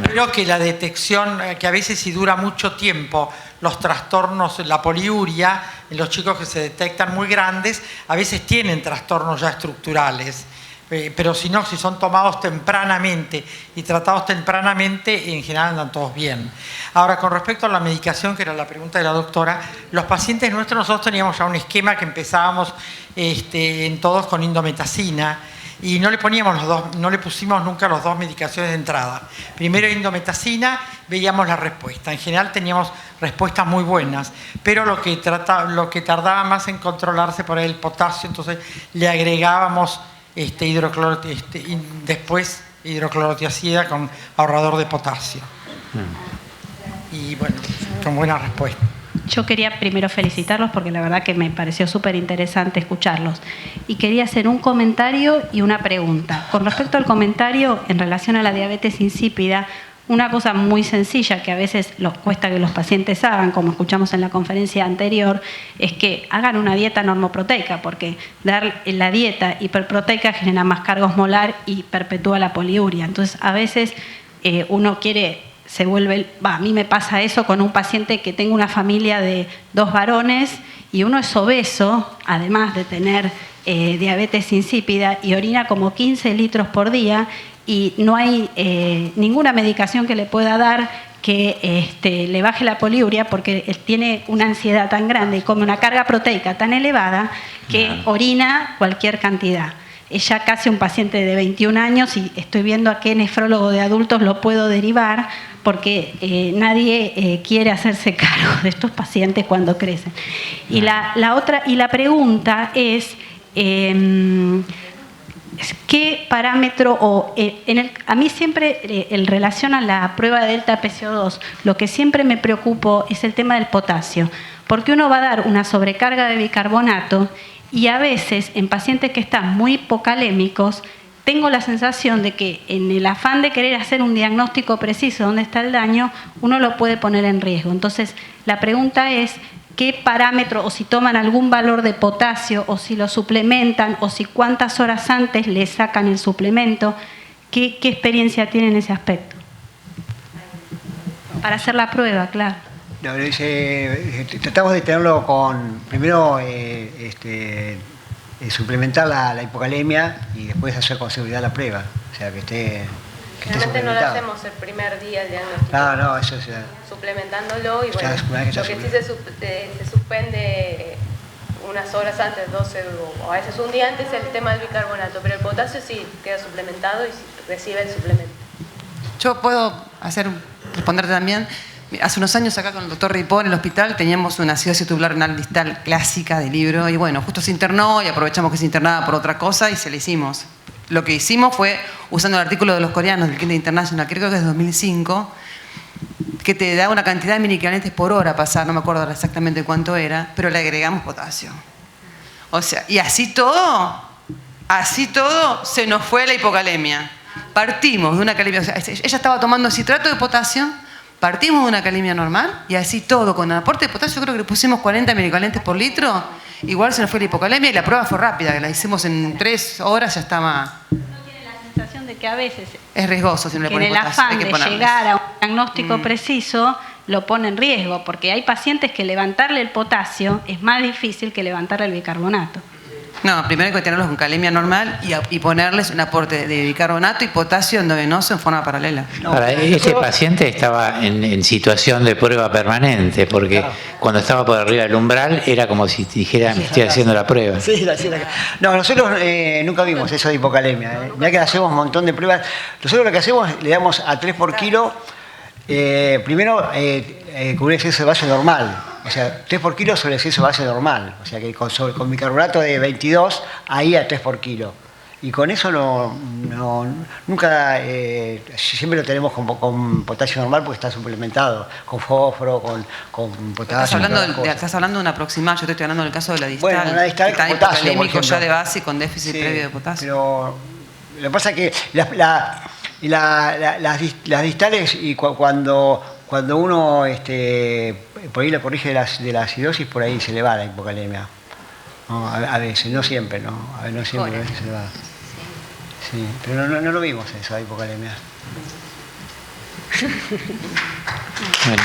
Speaker 7: Creo que la detección, que a veces si dura mucho tiempo, los trastornos, la poliuria, en los chicos que se detectan muy grandes, a veces tienen trastornos ya estructurales. Pero si son tomados tempranamente y tratados tempranamente, en general andan todos bien. Ahora, con respecto a la medicación, que era la pregunta de la doctora, los pacientes nuestros, nosotros teníamos ya un esquema que empezábamos en todos con indometacina y no le pusimos nunca las dos medicaciones de entrada. Primero indometacina, veíamos la respuesta. En general teníamos respuestas muy buenas, pero lo que tardaba más en controlarse por el potasio, entonces le agregábamos después hidroclorotiazida con ahorrador de potasio. Y bueno, con buena respuesta.
Speaker 8: Yo quería primero felicitarlos porque la verdad que me pareció súper interesante escucharlos. Y quería hacer un comentario y una pregunta. Con respecto al comentario, en relación a la diabetes insípida, una cosa muy sencilla que a veces cuesta que los pacientes hagan, como escuchamos en la conferencia anterior, es que hagan una dieta normoproteica, porque dar la dieta hiperproteica genera más cargos molar y perpetúa la poliuria. Entonces, a veces uno quiere, a mí me pasa eso con un paciente que tengo una familia de 2 varones y uno es obeso, además de tener diabetes insípida, y orina como 15 litros por día, y no hay ninguna medicación que le pueda dar que le baje la poliuria porque él tiene una ansiedad tan grande y come una carga proteica tan elevada que orina cualquier cantidad. Es ya casi un paciente de 21 años y estoy viendo a qué nefrólogo de adultos lo puedo derivar porque nadie quiere hacerse cargo de estos pacientes cuando crecen. Y la pregunta es... ¿qué parámetro a mí siempre en relación a la prueba de delta PCO2, lo que siempre me preocupa es el tema del potasio, porque uno va a dar una sobrecarga de bicarbonato y a veces en pacientes que están muy hipocalémicos tengo la sensación de que en el afán de querer hacer un diagnóstico preciso de dónde está el daño, uno lo puede poner en riesgo. Entonces, la pregunta es qué parámetro, o si toman algún valor de potasio, o si lo suplementan, o si cuántas horas antes le sacan el suplemento, qué experiencia tienen en ese aspecto. Para hacer la prueba, claro.
Speaker 3: No, tratamos de tenerlo con, primero, suplementar la hipocalemia y después hacer con seguridad la prueba. O sea, que esté
Speaker 4: Realmente no lo hacemos el primer día el diagnóstico.
Speaker 3: No, eso es...
Speaker 4: suplementándolo y bueno, lo que sí se suspende unas horas antes, 12 o a veces un día antes, el tema del bicarbonato, pero el potasio sí queda suplementado y recibe el suplemento.
Speaker 5: Yo puedo responderte también. Hace unos años acá con el doctor Ripoll en el hospital teníamos una acidosis tubular renal distal clásica de libro y bueno, justo se internó y aprovechamos que se internaba por otra cosa y se le hicimos. Lo que hicimos fue, usando el artículo de los coreanos del Kidney International, creo que es de 2005, que te da una cantidad de miligramos por hora pasar, no me acuerdo exactamente cuánto era, pero le agregamos potasio. O sea, y así todo se nos fue la hipocalemia. Partimos de una calemia, o sea, ella estaba tomando citrato de potasio, partimos de una calemia normal y así todo, con el aporte de potasio creo que le pusimos 40 miligramos por litro, igual se nos fue la hipocalemia y la prueba fue rápida, que la hicimos en 3 horas, ya estaba...
Speaker 8: ¿No tiene la sensación de que a veces
Speaker 5: es riesgoso si no le ponen
Speaker 8: en el
Speaker 5: potasio?
Speaker 8: afán de llegar a un diagnóstico preciso lo pone en riesgo? Porque hay pacientes que levantarle el potasio es más difícil que levantarle el bicarbonato.
Speaker 5: No, primero hay que tenerlos con calemia normal y ponerles un aporte de bicarbonato y potasio endovenoso en forma paralela.
Speaker 1: Ahora, este paciente estaba en situación de prueba permanente, porque cuando estaba por arriba del umbral era como si dijera, me estoy haciendo la prueba.
Speaker 3: Sí, no, nosotros nunca vimos eso de hipocalemia. Ya que hacemos un montón de pruebas, nosotros lo que hacemos, le damos a 3 por kilo, primero con un exceso de base normal. O sea, 3 por kilo sobre exceso de base normal. O sea, que con bicarbonato de 22, ahí a 3 por kilo. Y con eso nunca, siempre lo tenemos con potasio normal porque está suplementado, con fósforo, con potasio.
Speaker 5: Estás hablando de un aproximado, yo te estoy hablando del caso de la distal.
Speaker 3: Bueno, una distal
Speaker 5: que está
Speaker 3: con potasio,
Speaker 5: hipocalémico ya de base y con déficit previo de potasio.
Speaker 3: Pero lo que pasa es que las distales, y cuando uno por ahí lo corrige de la acidosis, por ahí se le va la hipocalemia. No, a veces, no siempre, ¿no? A veces se le va. Sí, pero no lo vimos eso, la hipocalemia.
Speaker 1: Bueno.